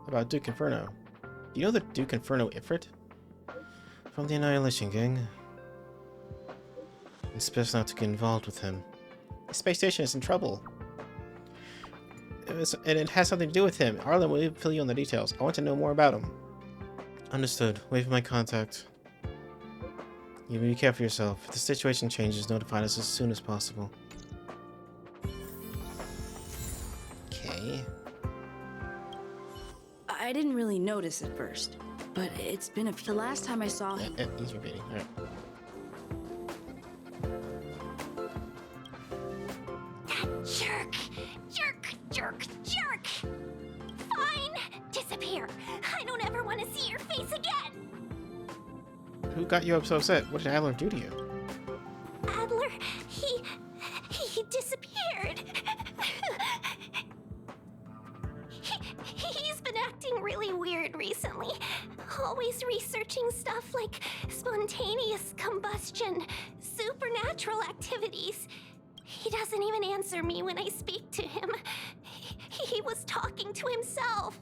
About Duke Inferno. Do you know the Duke Inferno Ifrit? From the Annihilation Gang. It's best not to get involved with him. The space station is in trouble. And it has something to do with him. Arlen will fill you in the details. I want to know more about him. Understood. Wait for my contact. You be careful yourself. If the situation changes, notify us as soon as possible. Okay. I didn't really notice at first, but it's been the last time I saw him. He's repeating. Alright. That jerk! Jerk! Fine! Disappear! I don't ever want to see your face again! Who got you so upset? What did Adler do to you? Adler, he disappeared. He's been acting really weird recently. Always researching stuff like spontaneous combustion, supernatural activities. He doesn't even answer me when I speak to him. He was talking to himself.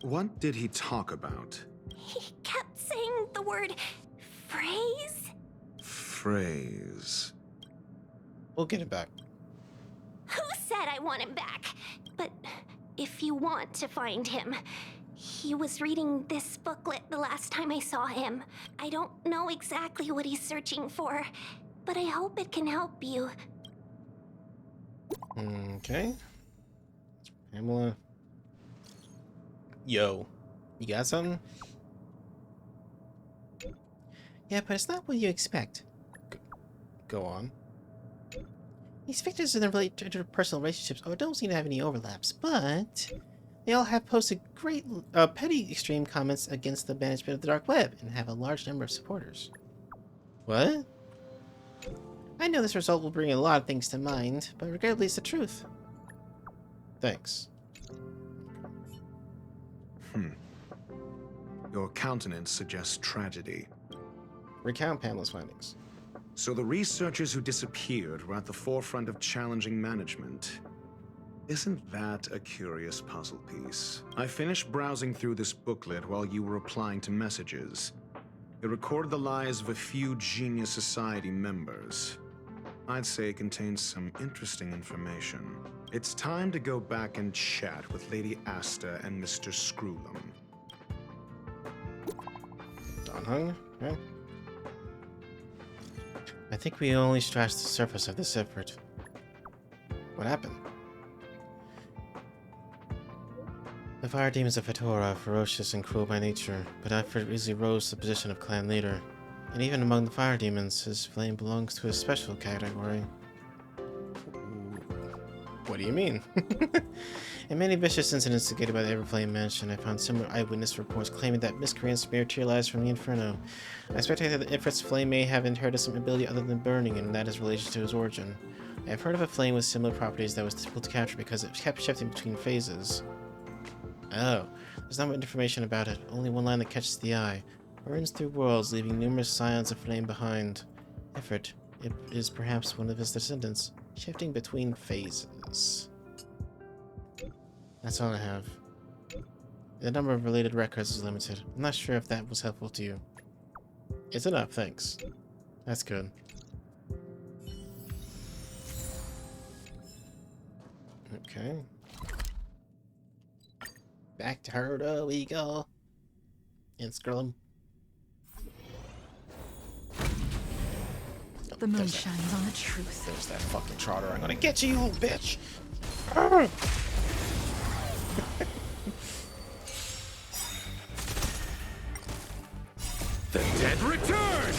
What did he talk about? He kept saying the word phrase? Phrase. We'll get it back. Who said I want him back? But if you want to find him, he was reading this booklet the last time I saw him. I don't know exactly what he's searching for, but I hope it can help you. Okay. Pamela. Yo. You got something? Yeah, but it's not what you expect. Go on. These victims and their interpersonal relationships don't seem to have any overlaps, but they all have posted great, petty extreme comments against the management of the dark web and have a large number of supporters. What? I know this result will bring a lot of things to mind, but regrettably it's the truth. Thanks. Your countenance suggests tragedy. Recount Pamela's findings. So the researchers who disappeared were at the forefront of challenging management. Isn't that a curious puzzle piece? I finished browsing through this booklet while you were replying to messages. It recorded the lives of a few Genius Society members. I'd say it contains some interesting information. It's time to go back and chat with Lady Asta and Mr. Screwlum. Don Hung? Okay. I think we only scratched the surface of this effort. What happened? The fire demons of Fetora are ferocious and cruel by nature, but Ifrit easily rose to the position of clan leader. And even among the fire demons, his flame belongs to a special category. What do you mean? In many vicious incidents instigated by the Everflame Mansion, I found similar eyewitness reports claiming that miscreants materialized from the Inferno. I speculate that the Ifrit's flame may have inherited some ability other than burning, and that is related to his origin. I have heard of a flame with similar properties that was difficult to capture because it kept shifting between phases. Oh, there's not much information about it, only one line that catches the eye. Burns through worlds, leaving numerous scions of flame behind. Ifrit, it is perhaps one of his descendants, shifting between phases. That's all I have. The number of related records is limited. I'm not sure if that was helpful to you. It's enough, thanks. That's good. Okay. Back to Herta we go. And Skrullum. The moon shines on the truth. There's that fucking trotter. I'm gonna get you, you little bitch! The dead return!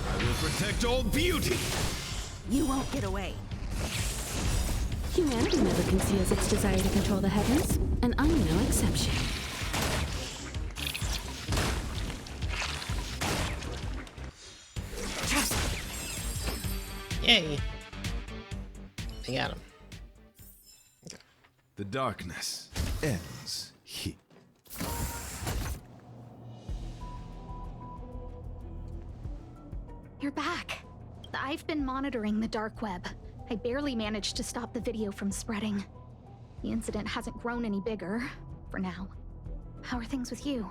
I will protect all beauty! You won't get away. Humanity never conceals its desire to control the heavens, and I'm no exception. Yay! I got him. Okay. The darkness ends here. You're back. I've been monitoring the dark web. I barely managed to stop the video from spreading. The incident hasn't grown any bigger, for now. How are things with you?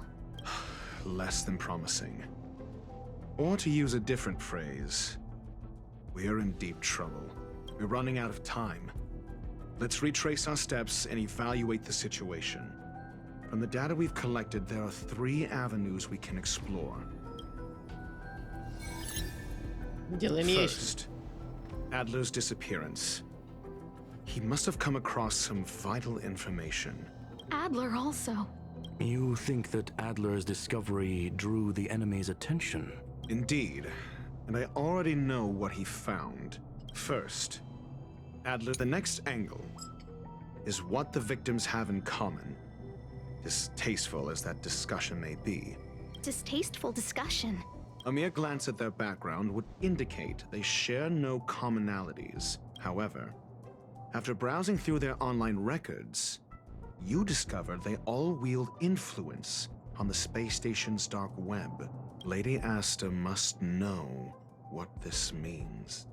Less than promising. Or to use a different phrase, we're in deep trouble. We're running out of time. Let's retrace our steps and evaluate the situation. From the data we've collected, there are 3 avenues we can explore. Delineation. First, Adler's disappearance. He must have come across some vital information. Adler also. You think that Adler's discovery drew the enemy's attention? Indeed, and I already know what he found. First, Adler, the next angle is what the victims have in common, distasteful as that discussion may be. Distasteful discussion. A mere glance at their background would indicate they share no commonalities. However, after browsing through their online records, you discovered they all wield influence on the space station's dark web. Lady Asta must know what this means.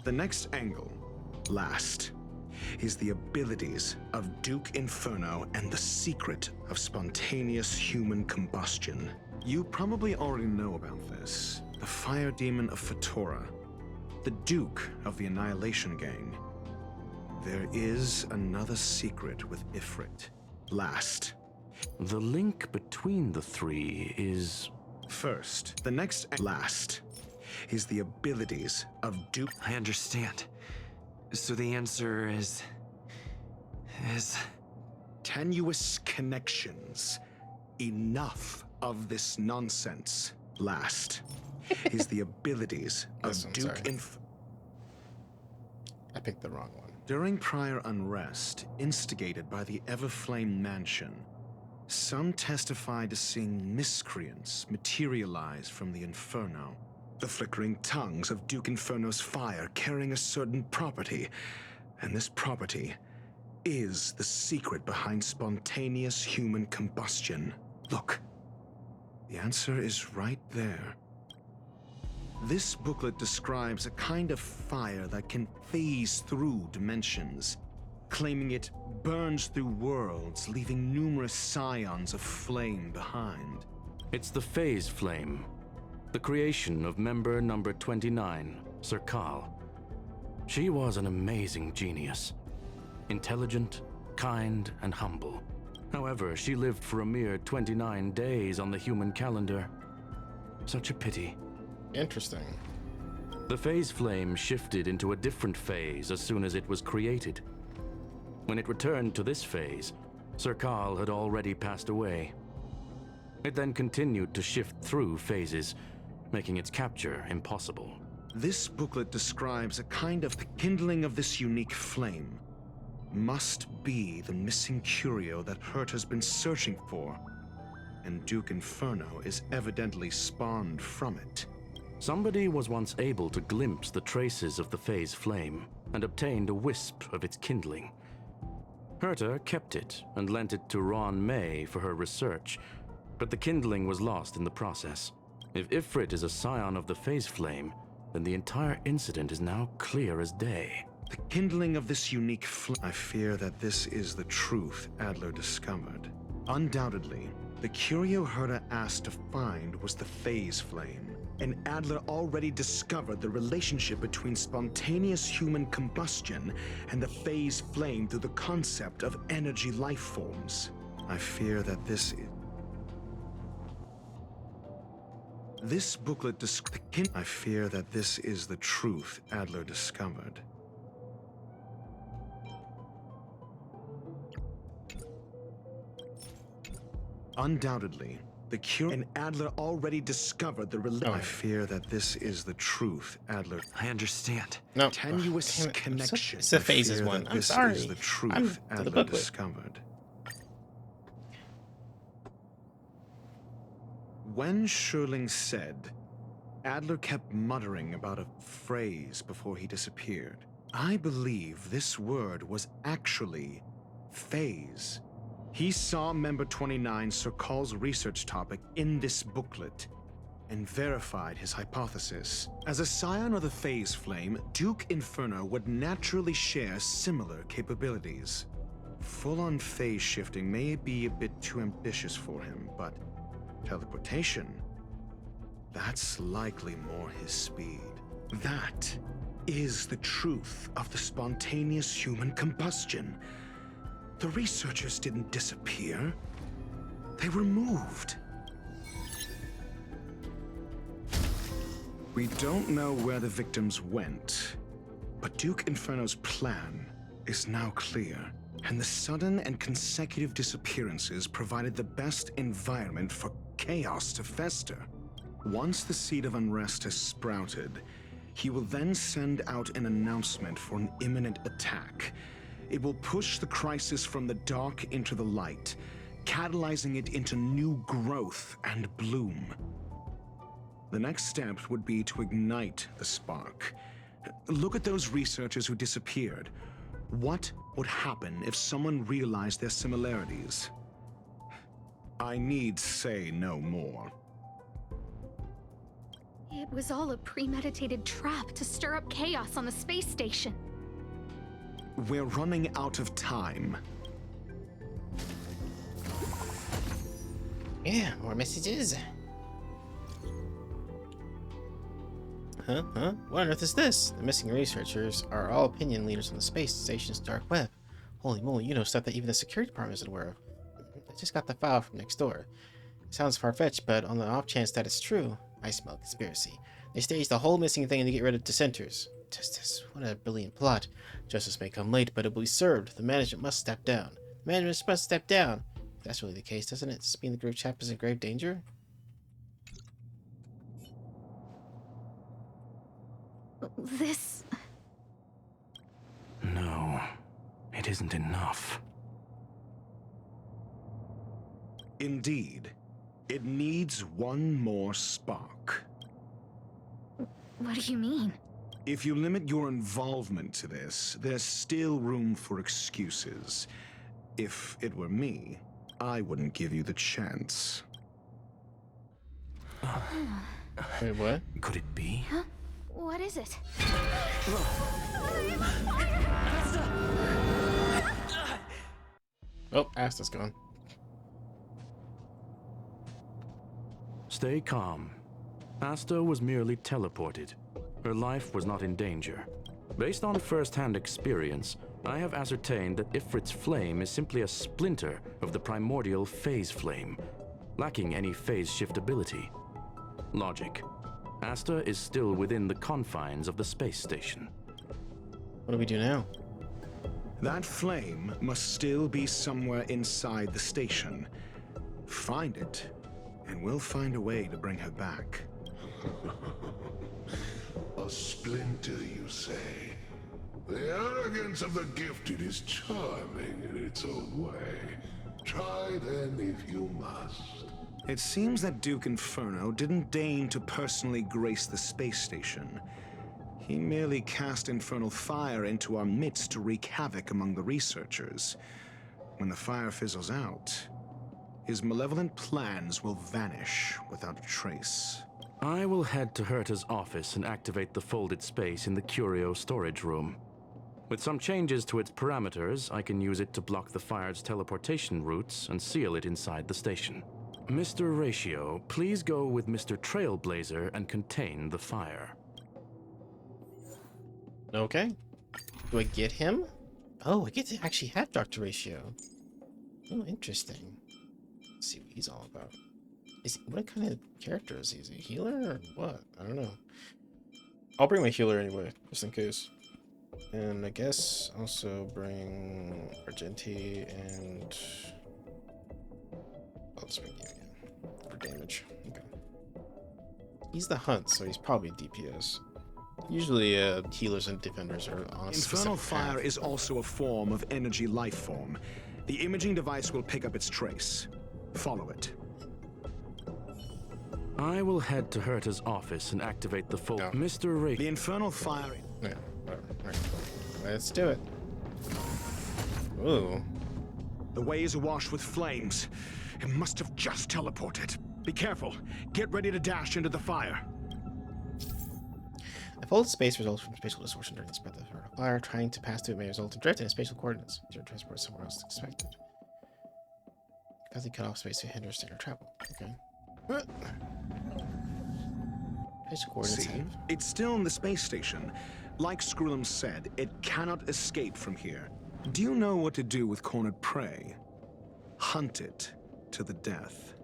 The next angle, last, is the abilities of Duke Inferno and the secret of spontaneous human combustion. You probably already know about this. The fire demon of Fatora, the Duke of the Annihilation Gang. There is another secret with Ifrit. Last. The link between the 3 is... First, the next and last is the abilities of Duke. I understand. So the answer is... tenuous connections. Enough of this nonsense. Last is the abilities of Duke I picked the wrong one. During prior unrest instigated by the Everflame Mansion, some testified to seeing miscreants materialize from the Inferno. The flickering tongues of Duke Inferno's fire carrying a certain property, and this property is the secret behind spontaneous human combustion. Look. The answer is right there. This booklet describes a kind of fire that can phase through dimensions, claiming it burns through worlds, leaving numerous scions of flame behind. It's the phase flame, the creation of member number 29, Serkal. She was an amazing genius, intelligent, kind, and humble. However, she lived for a mere 29 days on the human calendar. Such a pity. Interesting. The phase flame shifted into a different phase as soon as it was created. When it returned to this phase, Serkal had already passed away. It then continued to shift through phases, making its capture impossible. This booklet describes a kind of the kindling of this unique flame. Must be the missing curio that Hurt has been searching for. And Duke Inferno is evidently spawned from it. Somebody was once able to glimpse the traces of the phase flame and obtained a wisp of its kindling. Herta kept it and lent it to Ron May for her research, but the kindling was lost in the process. If Ifrit is a scion of the phase flame, then the entire incident is now clear as day. The kindling of this unique flame. I fear that this is the truth Adler discovered. Undoubtedly, the curio Herta asked to find was the phase flame, and Adler already discovered the relationship between spontaneous human combustion and the phase flame through the concept of energy life forms. I fear that this booklet describes. I fear that this is the truth Adler discovered. Undoubtedly, the cure and Adler already discovered the I fear that this is the truth, Adler. I understand. No. Tenuous connection. It's the phases one. I'm sorry. This is the truth Adler discovered. When Schurling said, Adler kept muttering about a phrase before he disappeared. I believe this word was actually phase. He saw Member 29 Sir Call's research topic in this booklet and verified his hypothesis. As a scion of the phase flame, Duke Inferno would naturally share similar capabilities. Full-on phase shifting may be a bit too ambitious for him, but teleportation, that's likely more his speed. That is the truth of the spontaneous human combustion. The researchers didn't disappear. They were moved. We don't know where the victims went, but Duke Inferno's plan is now clear, and the sudden and consecutive disappearances provided the best environment for chaos to fester. Once the seed of unrest has sprouted, he will then send out an announcement for an imminent attack. It will push the crisis from the dark into the light, catalyzing it into new growth and bloom. The next step would be to ignite the spark. Look at those researchers who disappeared. What would happen if someone realized their similarities? I need say no more. It was all a premeditated trap to stir up chaos on the space station. We're running out of time. Yeah, more messages. Huh? What on earth is this? The missing researchers are all opinion leaders on the space station's dark web. Holy moly, you know stuff that even the security department isn't aware of. I just got the file from next door. It sounds far-fetched, but on the off chance that it's true, I smell conspiracy. They staged the whole missing thing to get rid of dissenters. Justice, what a brilliant plot. Justice may come late, but it will be served. The management must step down. The management must step down. If that's really the case, doesn't it mean the group chat is in grave danger? This... No, it isn't enough. Indeed. It needs one more spark. What do you mean? If you limit your involvement to this, there's still room for excuses. If it were me, I wouldn't give you the chance. Wait, what? Could it be? Huh? What is it? Oh, Asta's gone. Stay calm. Asta was merely teleported. Her life was not in danger. Based on first-hand experience, I have ascertained that Ifrit's flame is simply a splinter of the primordial phase flame, lacking any phase shift ability. Logic. Asta is still within the confines of the space station. What do we do now? That flame must still be somewhere inside the station. Find it, and we'll find a way to bring her back. Oh, splinter, you say? The arrogance of the gifted is charming in its own way. Try then if you must. It seems that Duke Inferno didn't deign to personally grace the space station. He merely cast infernal fire into our midst to wreak havoc among the researchers. When the fire fizzles out, his malevolent plans will vanish without a trace. I will head to Herta's office and activate the folded space in the curio storage room. With some changes to its parameters, I can use it to block the fire's teleportation routes and seal it inside the station. Mr. Ratio, please go with Mr. Trailblazer and contain the fire. Okay. Do I get him? Oh, I get to actually have Dr. Ratio. Oh, interesting. Let's see what he's all about. What kind of character is he? Is he a healer or what? I don't know. I'll bring my healer anyway, just in case. And I guess also bring Argenti and... I'll just bring you again for damage. Okay. He's the hunt, so he's probably DPS. Usually healers and defenders are on a Infernal specific fire path. is also a form of energy life form. The imaging device will pick up its trace. Follow it. I will head to Herta's office and activate the full... No. Mr. Ray... The infernal fire... Yeah, whatever. Right. Let's do it. Ooh. The way is awash with flames. It must have just teleported. Be careful. Get ready to dash into the fire. A folded space results from spatial distortion during the spread of the fire. Trying to pass through it may result in drift in spatial coordinates. Your transport somewhere else expected. Because they cut off space to hinder standard travel. Okay. Spatial coordinates. See, it's still in the space station. Like Skrullum said, it cannot escape from here. Do you know what to do with cornered prey? Hunt it to the death.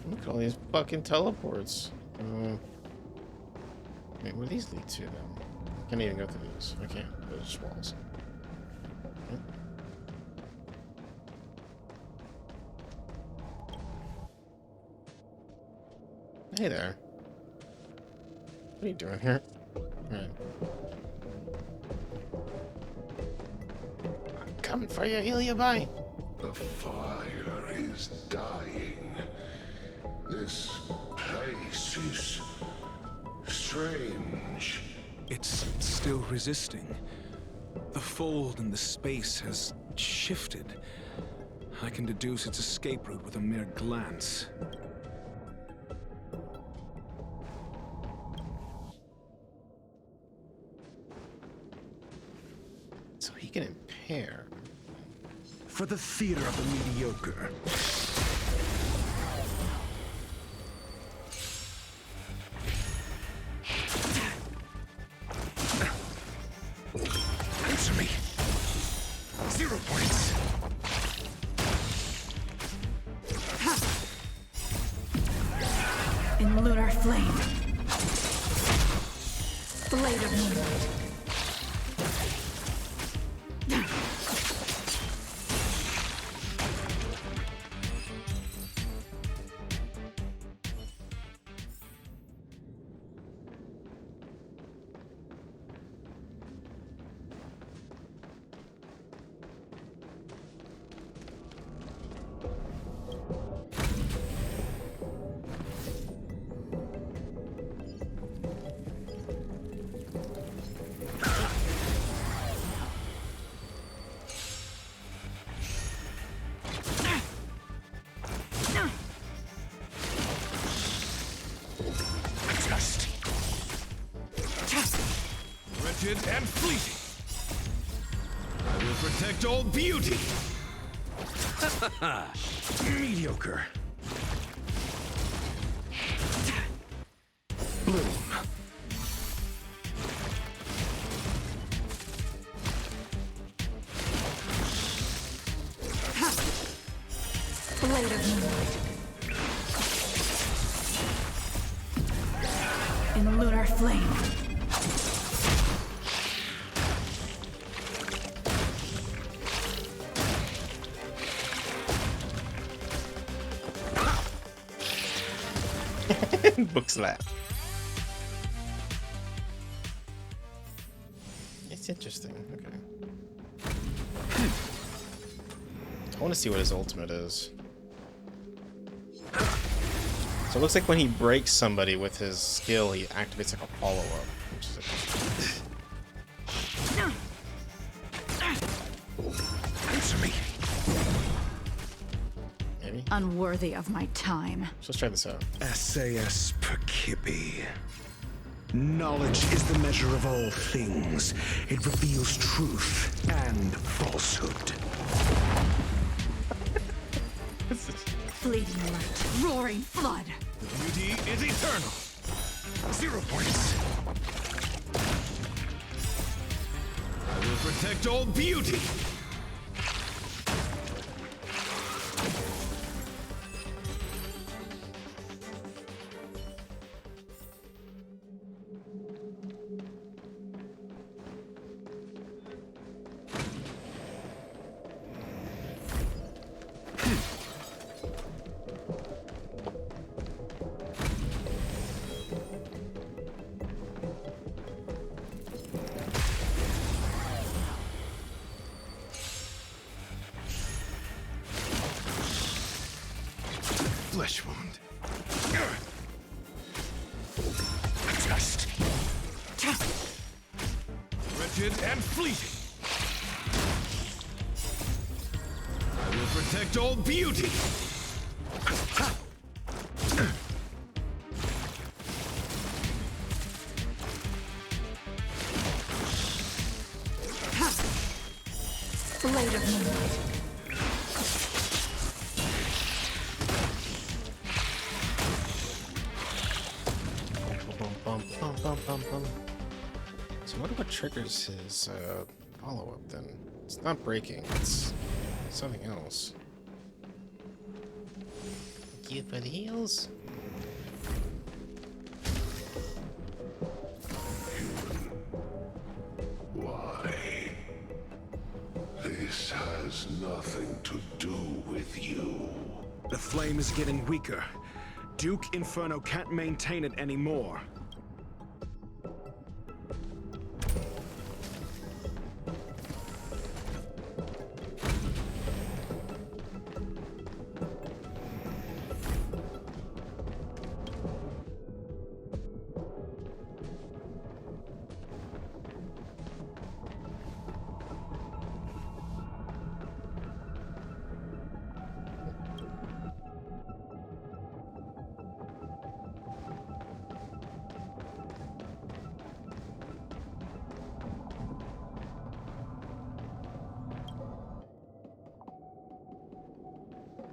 Look at all these fucking teleports. Wait, where do these lead to then? I can't even go through these. I can't. They're just walls. Okay. Hey there. What are you doing here? Alright. I'm coming for you, Ilyabai. The fire is dying. This place is strange. It's still resisting. The fold in the space has shifted. I can deduce its escape route with a mere glance. So he can impair. For the theater of the mediocre. Answer me. 0 points. In lunar flame. Blade of moonlight. Wretched and fleeting. I will protect all beauty. Mediocre. Bloom. Blade of moonlight. In lunar flame. Book slap. It's interesting. Okay. I want to see what his ultimate is. So it looks like when he breaks somebody with his skill, he activates like a follow-up, which is interesting. Answer me. Maybe? Unworthy of my time. So let's try this out. SAS Percipi. Knowledge is the measure of all things. It reveals truth and falsehood. Fleeting light, roaring flood. The beauty is eternal. 0 points. I will protect all beauty. Flesh wound. Just. Wretched and fleeting. I will protect all beauty. Blade of moonlight. So I wonder what triggers his follow-up then. It's not breaking, it's something else. Thank you for the heals. Why? This has nothing to do with you. The flame is getting weaker. Duke Inferno can't maintain it anymore.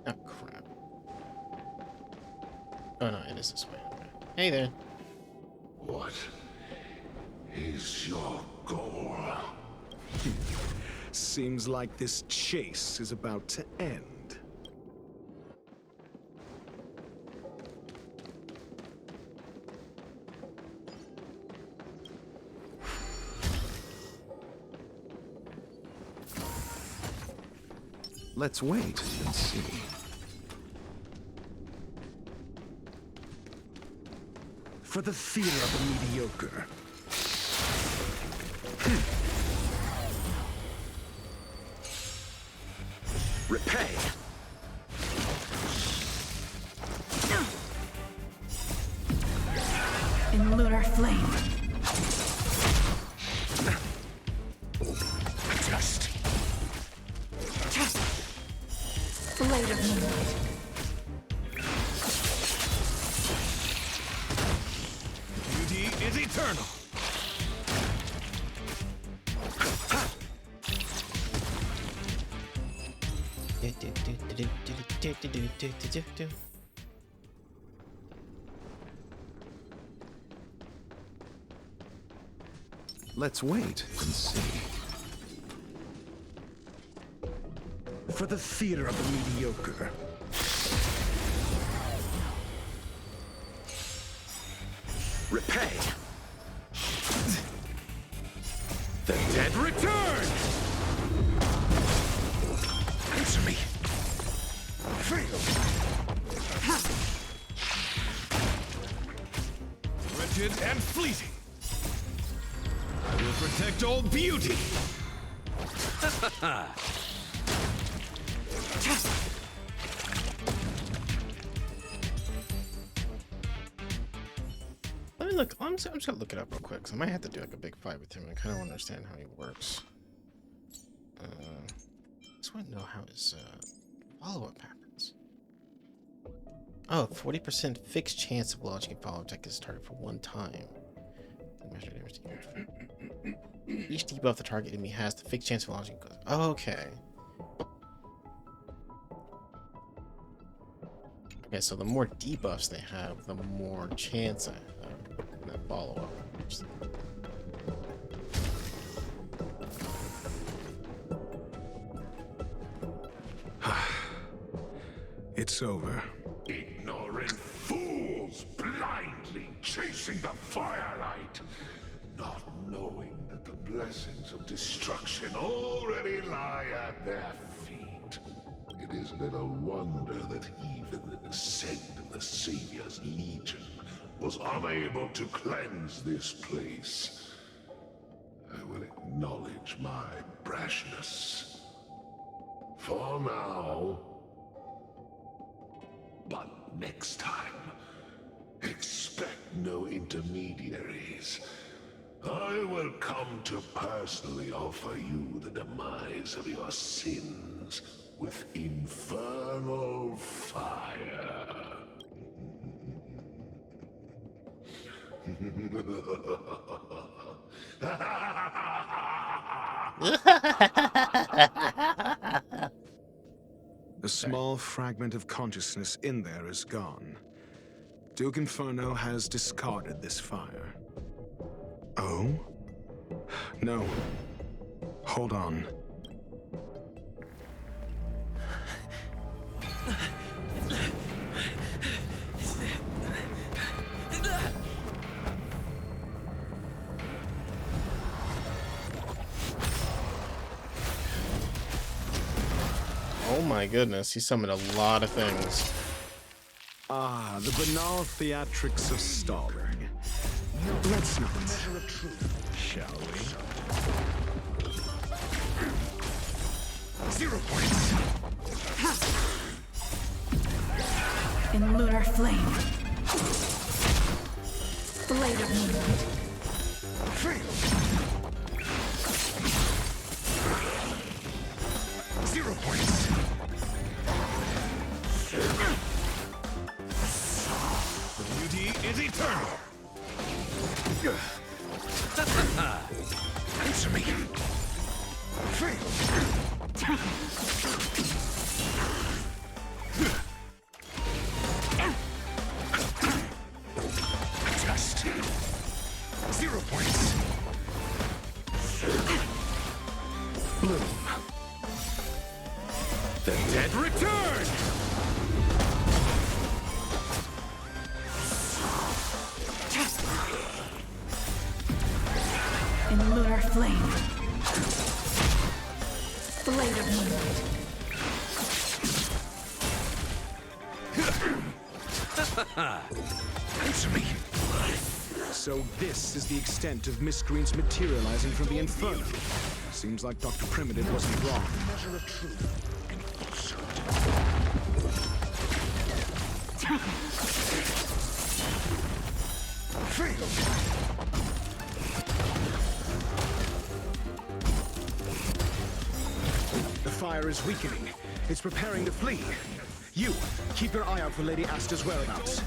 Oh, crap. Oh, no, it is this way. Okay. Hey there. What is your goal? Seems like this chase is about to end. Let's wait and see. For the theater of the mediocre. Repay. In lunar flame. Just. Blade of moonlight. Beauty is eternal. Let's wait and see. For the theater of the mediocre. Repay. The dead return! Answer me. Fail. Wretched and fleeting. I will protect all beauty. Let me look. I'm just gonna look it up real quick, because I might have to do like a big fight with him. I kind of understand how he works. I just want to know how his follow-up happens. Oh, 40% fixed chance of launching a follow-up attack is target for one time. Each debuff the target enemy has the fixed chance of launching. Oh, okay. Okay, so the more debuffs they have, the more chance I have in that follow-up. It's over. Ignorant fools blindly chasing the firelight, not knowing that the blessings of destruction already lie at their feet. It is little wonder that even the descent of the Savior's Legion was unable to cleanse this place. I will acknowledge my brashness. For now. But next time, expect no intermediaries. I will come to personally offer you the demise of your sins with infernal fire. A small fragment of consciousness in there is gone. Duke Inferno has discarded this fire. Oh? No. Hold on. Oh my goodness, he summoned a lot of things. Ah, the banal theatrics of stalling. Let's not measure of truth, shall we? 0 points. In lunar flame. Blade of moonlight. Free. 0 points. The beauty is eternal. Answer me. Free. Just 0 points. Bloom. The dead return! In lunar flame. Blade of moonlight. Answer me. So this is the extent of miscreants materializing from the Inferno. Seems like Dr. Primitive wasn't wrong. Measure of truth and falsehood. Free. The fire is weakening. It's preparing to flee. You, keep your eye out for Lady Asta's whereabouts.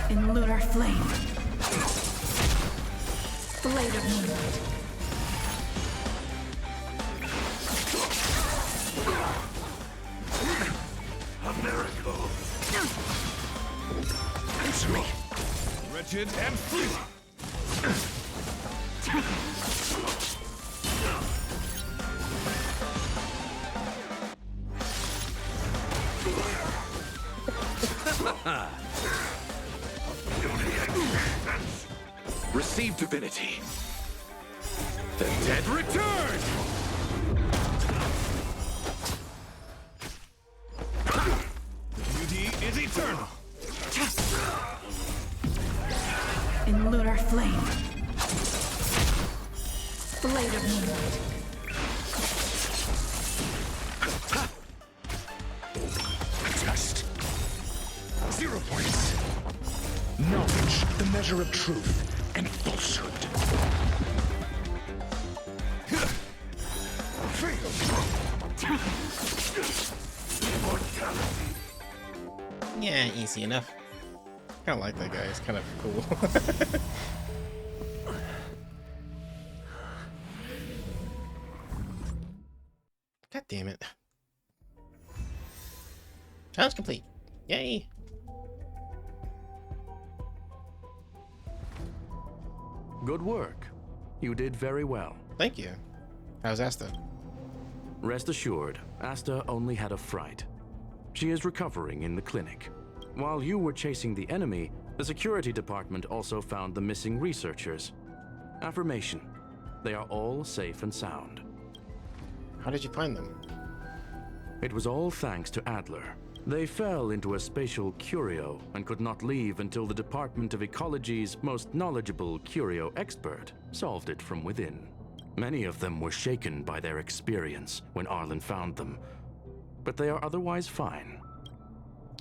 In lunar flame. Blade of moonlight. A miracle. Answer me. Wretched and fleeting. Receive divinity. The dead return! Beauty is eternal! In lunar flame. Blade of moonlight. Just 0 points. Knowledge, the measure of truth and falsehood. Yeah, easy enough. Kinda like that guy, it's kind of cool. God damn it. Challenge complete. Yay! Good work. You did very well. Thank you. How's Asta? Rest assured, Asta only had a fright. She is recovering in the clinic. While you were chasing the enemy, the security department also found the missing researchers. Affirmation. They are all safe and sound. How did you find them? It was all thanks to Adler. They fell into a spatial curio and could not leave until the Department of Ecology's most knowledgeable curio expert solved it from within. Many of them were shaken by their experience when Arlen found them, but they are otherwise fine.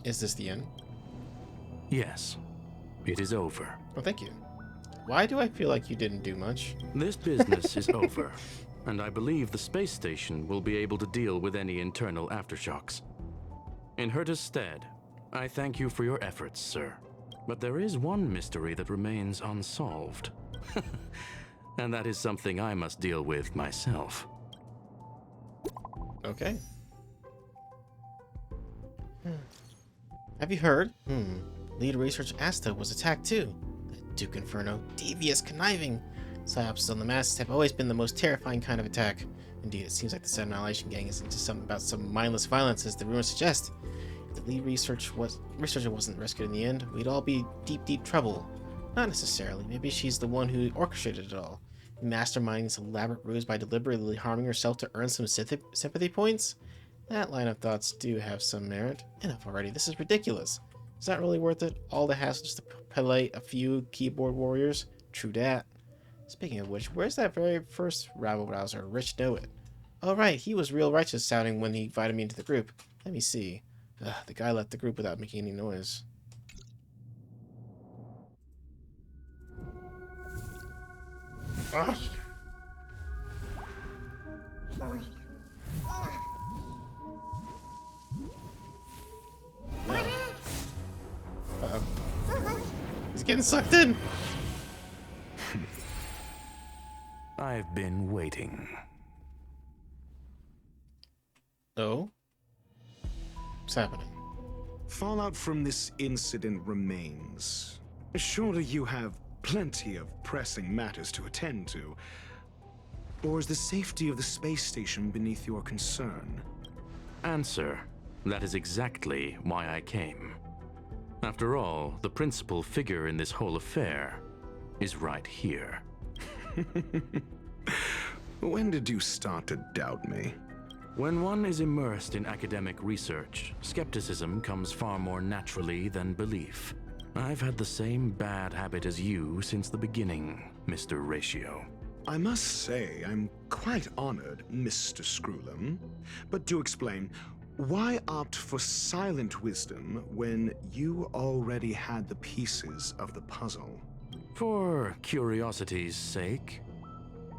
Is this the end? Yes, it is over. Well, thank you. Why do I feel like you didn't do much? This business is over, and I believe the space station will be able to deal with any internal aftershocks. In Herta's stead, I thank you for your efforts, sir. But there is one mystery that remains unsolved. And that is something I must deal with myself. Okay. Have you heard? Lead research Asta was attacked too. That Duke Inferno, devious, conniving. Psyops on the masses have always been the most terrifying kind of attack. Indeed, it seems like the Set Annihilation Gang is into something about some mindless violence, as the rumors suggest. If the lead researcher wasn't rescued in the end, we'd all be deep trouble. Not necessarily. Maybe she's the one who orchestrated it all. Masterminding this elaborate ruse by deliberately harming herself to earn some sympathy points? That line of thoughts do have some merit. Enough already. This is ridiculous. Is that really worth it? All the hassle just to play a few keyboard warriors? True dat. Speaking of which, where's that very first rabble-rouser? Rich know it. Oh right, he was real righteous sounding when he invited me into the group. Let me see. The guy left the group without making any noise. Uh-oh. He's getting sucked in. I've been waiting. Oh? What's happening? Fallout from this incident remains. Surely you have plenty of pressing matters to attend to. Or is the safety of the space station beneath your concern? Answer. That is exactly why I came. After all, the principal figure in this whole affair is right here. When did you start to doubt me? When one is immersed in academic research, skepticism comes far more naturally than belief. I've had the same bad habit as you since the beginning, Mr. Ratio. I must say, I'm quite honored, Mr. Screwlum. But do explain, why opt for silent wisdom when you already had the pieces of the puzzle? For curiosity's sake.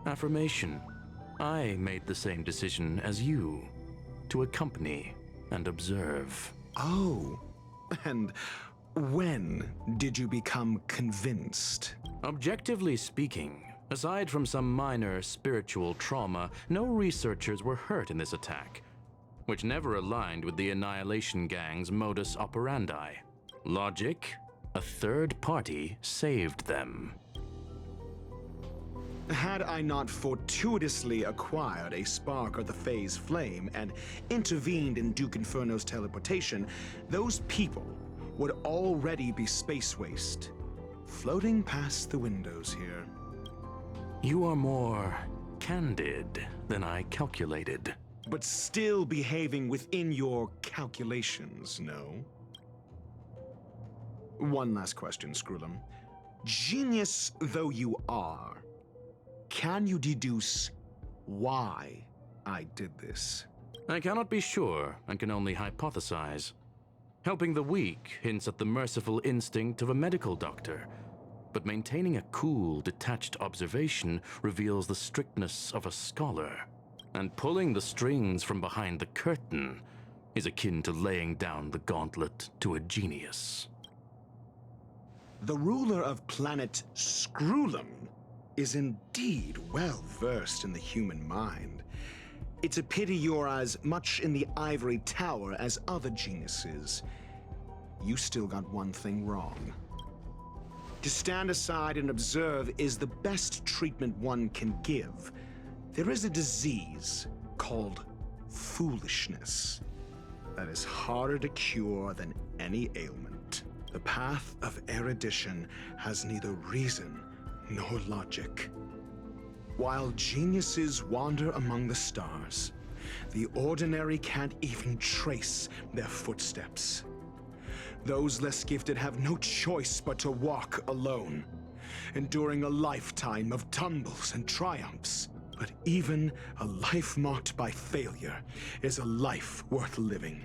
Affirmation. I made the same decision as you, to accompany and observe. Oh, and when did you become convinced? Objectively speaking, aside from some minor spiritual trauma, no researchers were hurt in this attack, which never aligned with the Annihilation Gang's modus operandi. Logic? A third party saved them. Had I not fortuitously acquired a spark of the phase flame and intervened in Duke Inferno's teleportation, those people would already be space waste, floating past the windows here. You are more candid than I calculated. But still behaving within your calculations, no? One last question, Screwlum. Genius though you are, can you deduce why I did this? I cannot be sure and can only hypothesize. Helping the weak hints at the merciful instinct of a medical doctor, but maintaining a cool, detached observation reveals the strictness of a scholar. And pulling the strings from behind the curtain is akin to laying down the gauntlet to a genius. The ruler of planet Screwlum is indeed well versed in the human mind. It's a pity you're as much in the ivory tower as other geniuses. You still got one thing wrong. To stand aside and observe is the best treatment one can give. There is a disease called foolishness that is harder to cure than any ailment. The path of erudition has neither reason nor logic. While geniuses wander among the stars, the ordinary can't even trace their footsteps. Those less gifted have no choice but to walk alone, enduring a lifetime of tumbles and triumphs. But even a life marked by failure is a life worth living.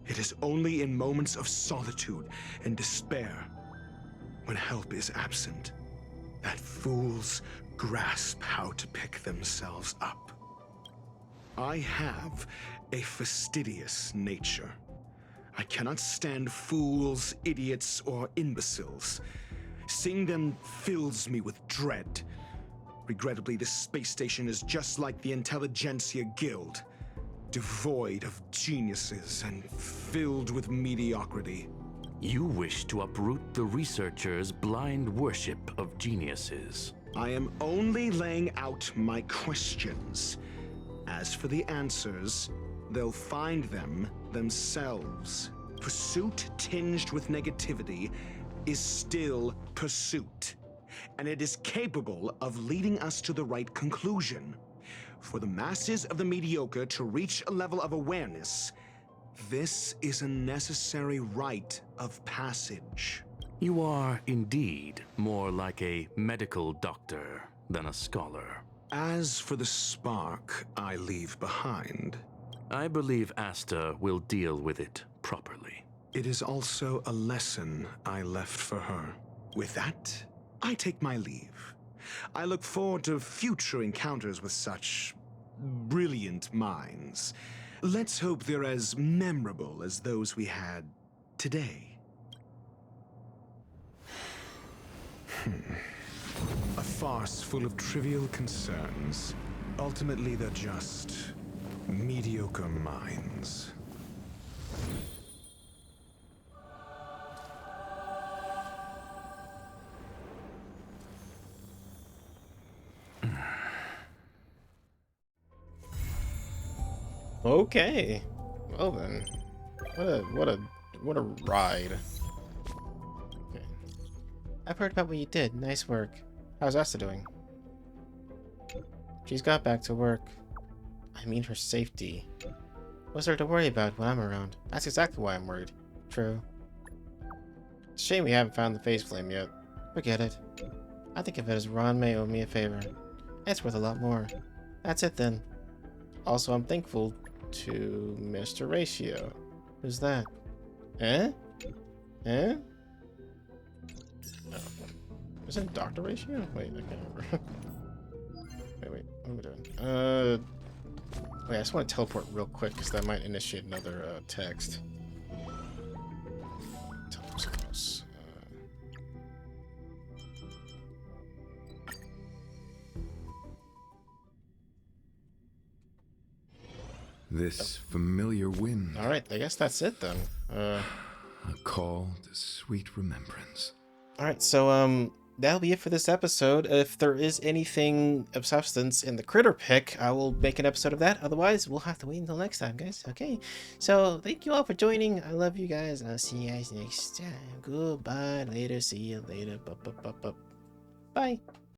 It is only in moments of solitude and despair, when help is absent, that fools grasp how to pick themselves up. I have a fastidious nature. I cannot stand fools, idiots, or imbeciles. Seeing them fills me with dread. Regrettably, this space station is just like the Intelligentsia Guild, devoid of geniuses and filled with mediocrity. You wish to uproot the researchers' blind worship of geniuses. I am only laying out my questions. As for the answers, they'll find them themselves. Pursuit tinged with negativity is still pursuit, and it is capable of leading us to the right conclusion. For the masses of the mediocre to reach a level of awareness, this is a necessary rite of passage. You are indeed more like a medical doctor than a scholar. As for the spark I leave behind, I believe Asta will deal with it properly. It is also a lesson I left for her. With that, I take my leave. I look forward to future encounters with such brilliant minds. Let's hope they're as memorable as those we had today. A farce full of trivial concerns. Ultimately, they're just mediocre minds. Okay. Well then. What a ride. Okay. I've heard about what you did. Nice work. How's Asta doing? She's got back to work. I mean her safety. What's there to worry about when I'm around? That's exactly why I'm worried. True. It's a shame we haven't found the phase flame yet. Forget it. I think of it as Ron may owe me a favor. It's worth a lot more. That's it then. Also, I'm thankful to Mr. Ratio. Who's that? Eh? Eh? Oh. Is it Dr. Ratio? Wait, I can't remember. wait, what am I doing? Wait, I just want to teleport real quick because that might initiate another text. Teleport close. This familiar wind. Alright, I guess that's it then. A call to sweet remembrance. Alright, so that'll be it for this episode. If there is anything of substance in the critter pick, I will make an episode of that. Otherwise, we'll have to wait until next time, guys. Okay, so thank you all for joining. I love you guys. I'll see you guys next time. Goodbye. Later. See you later. Bye.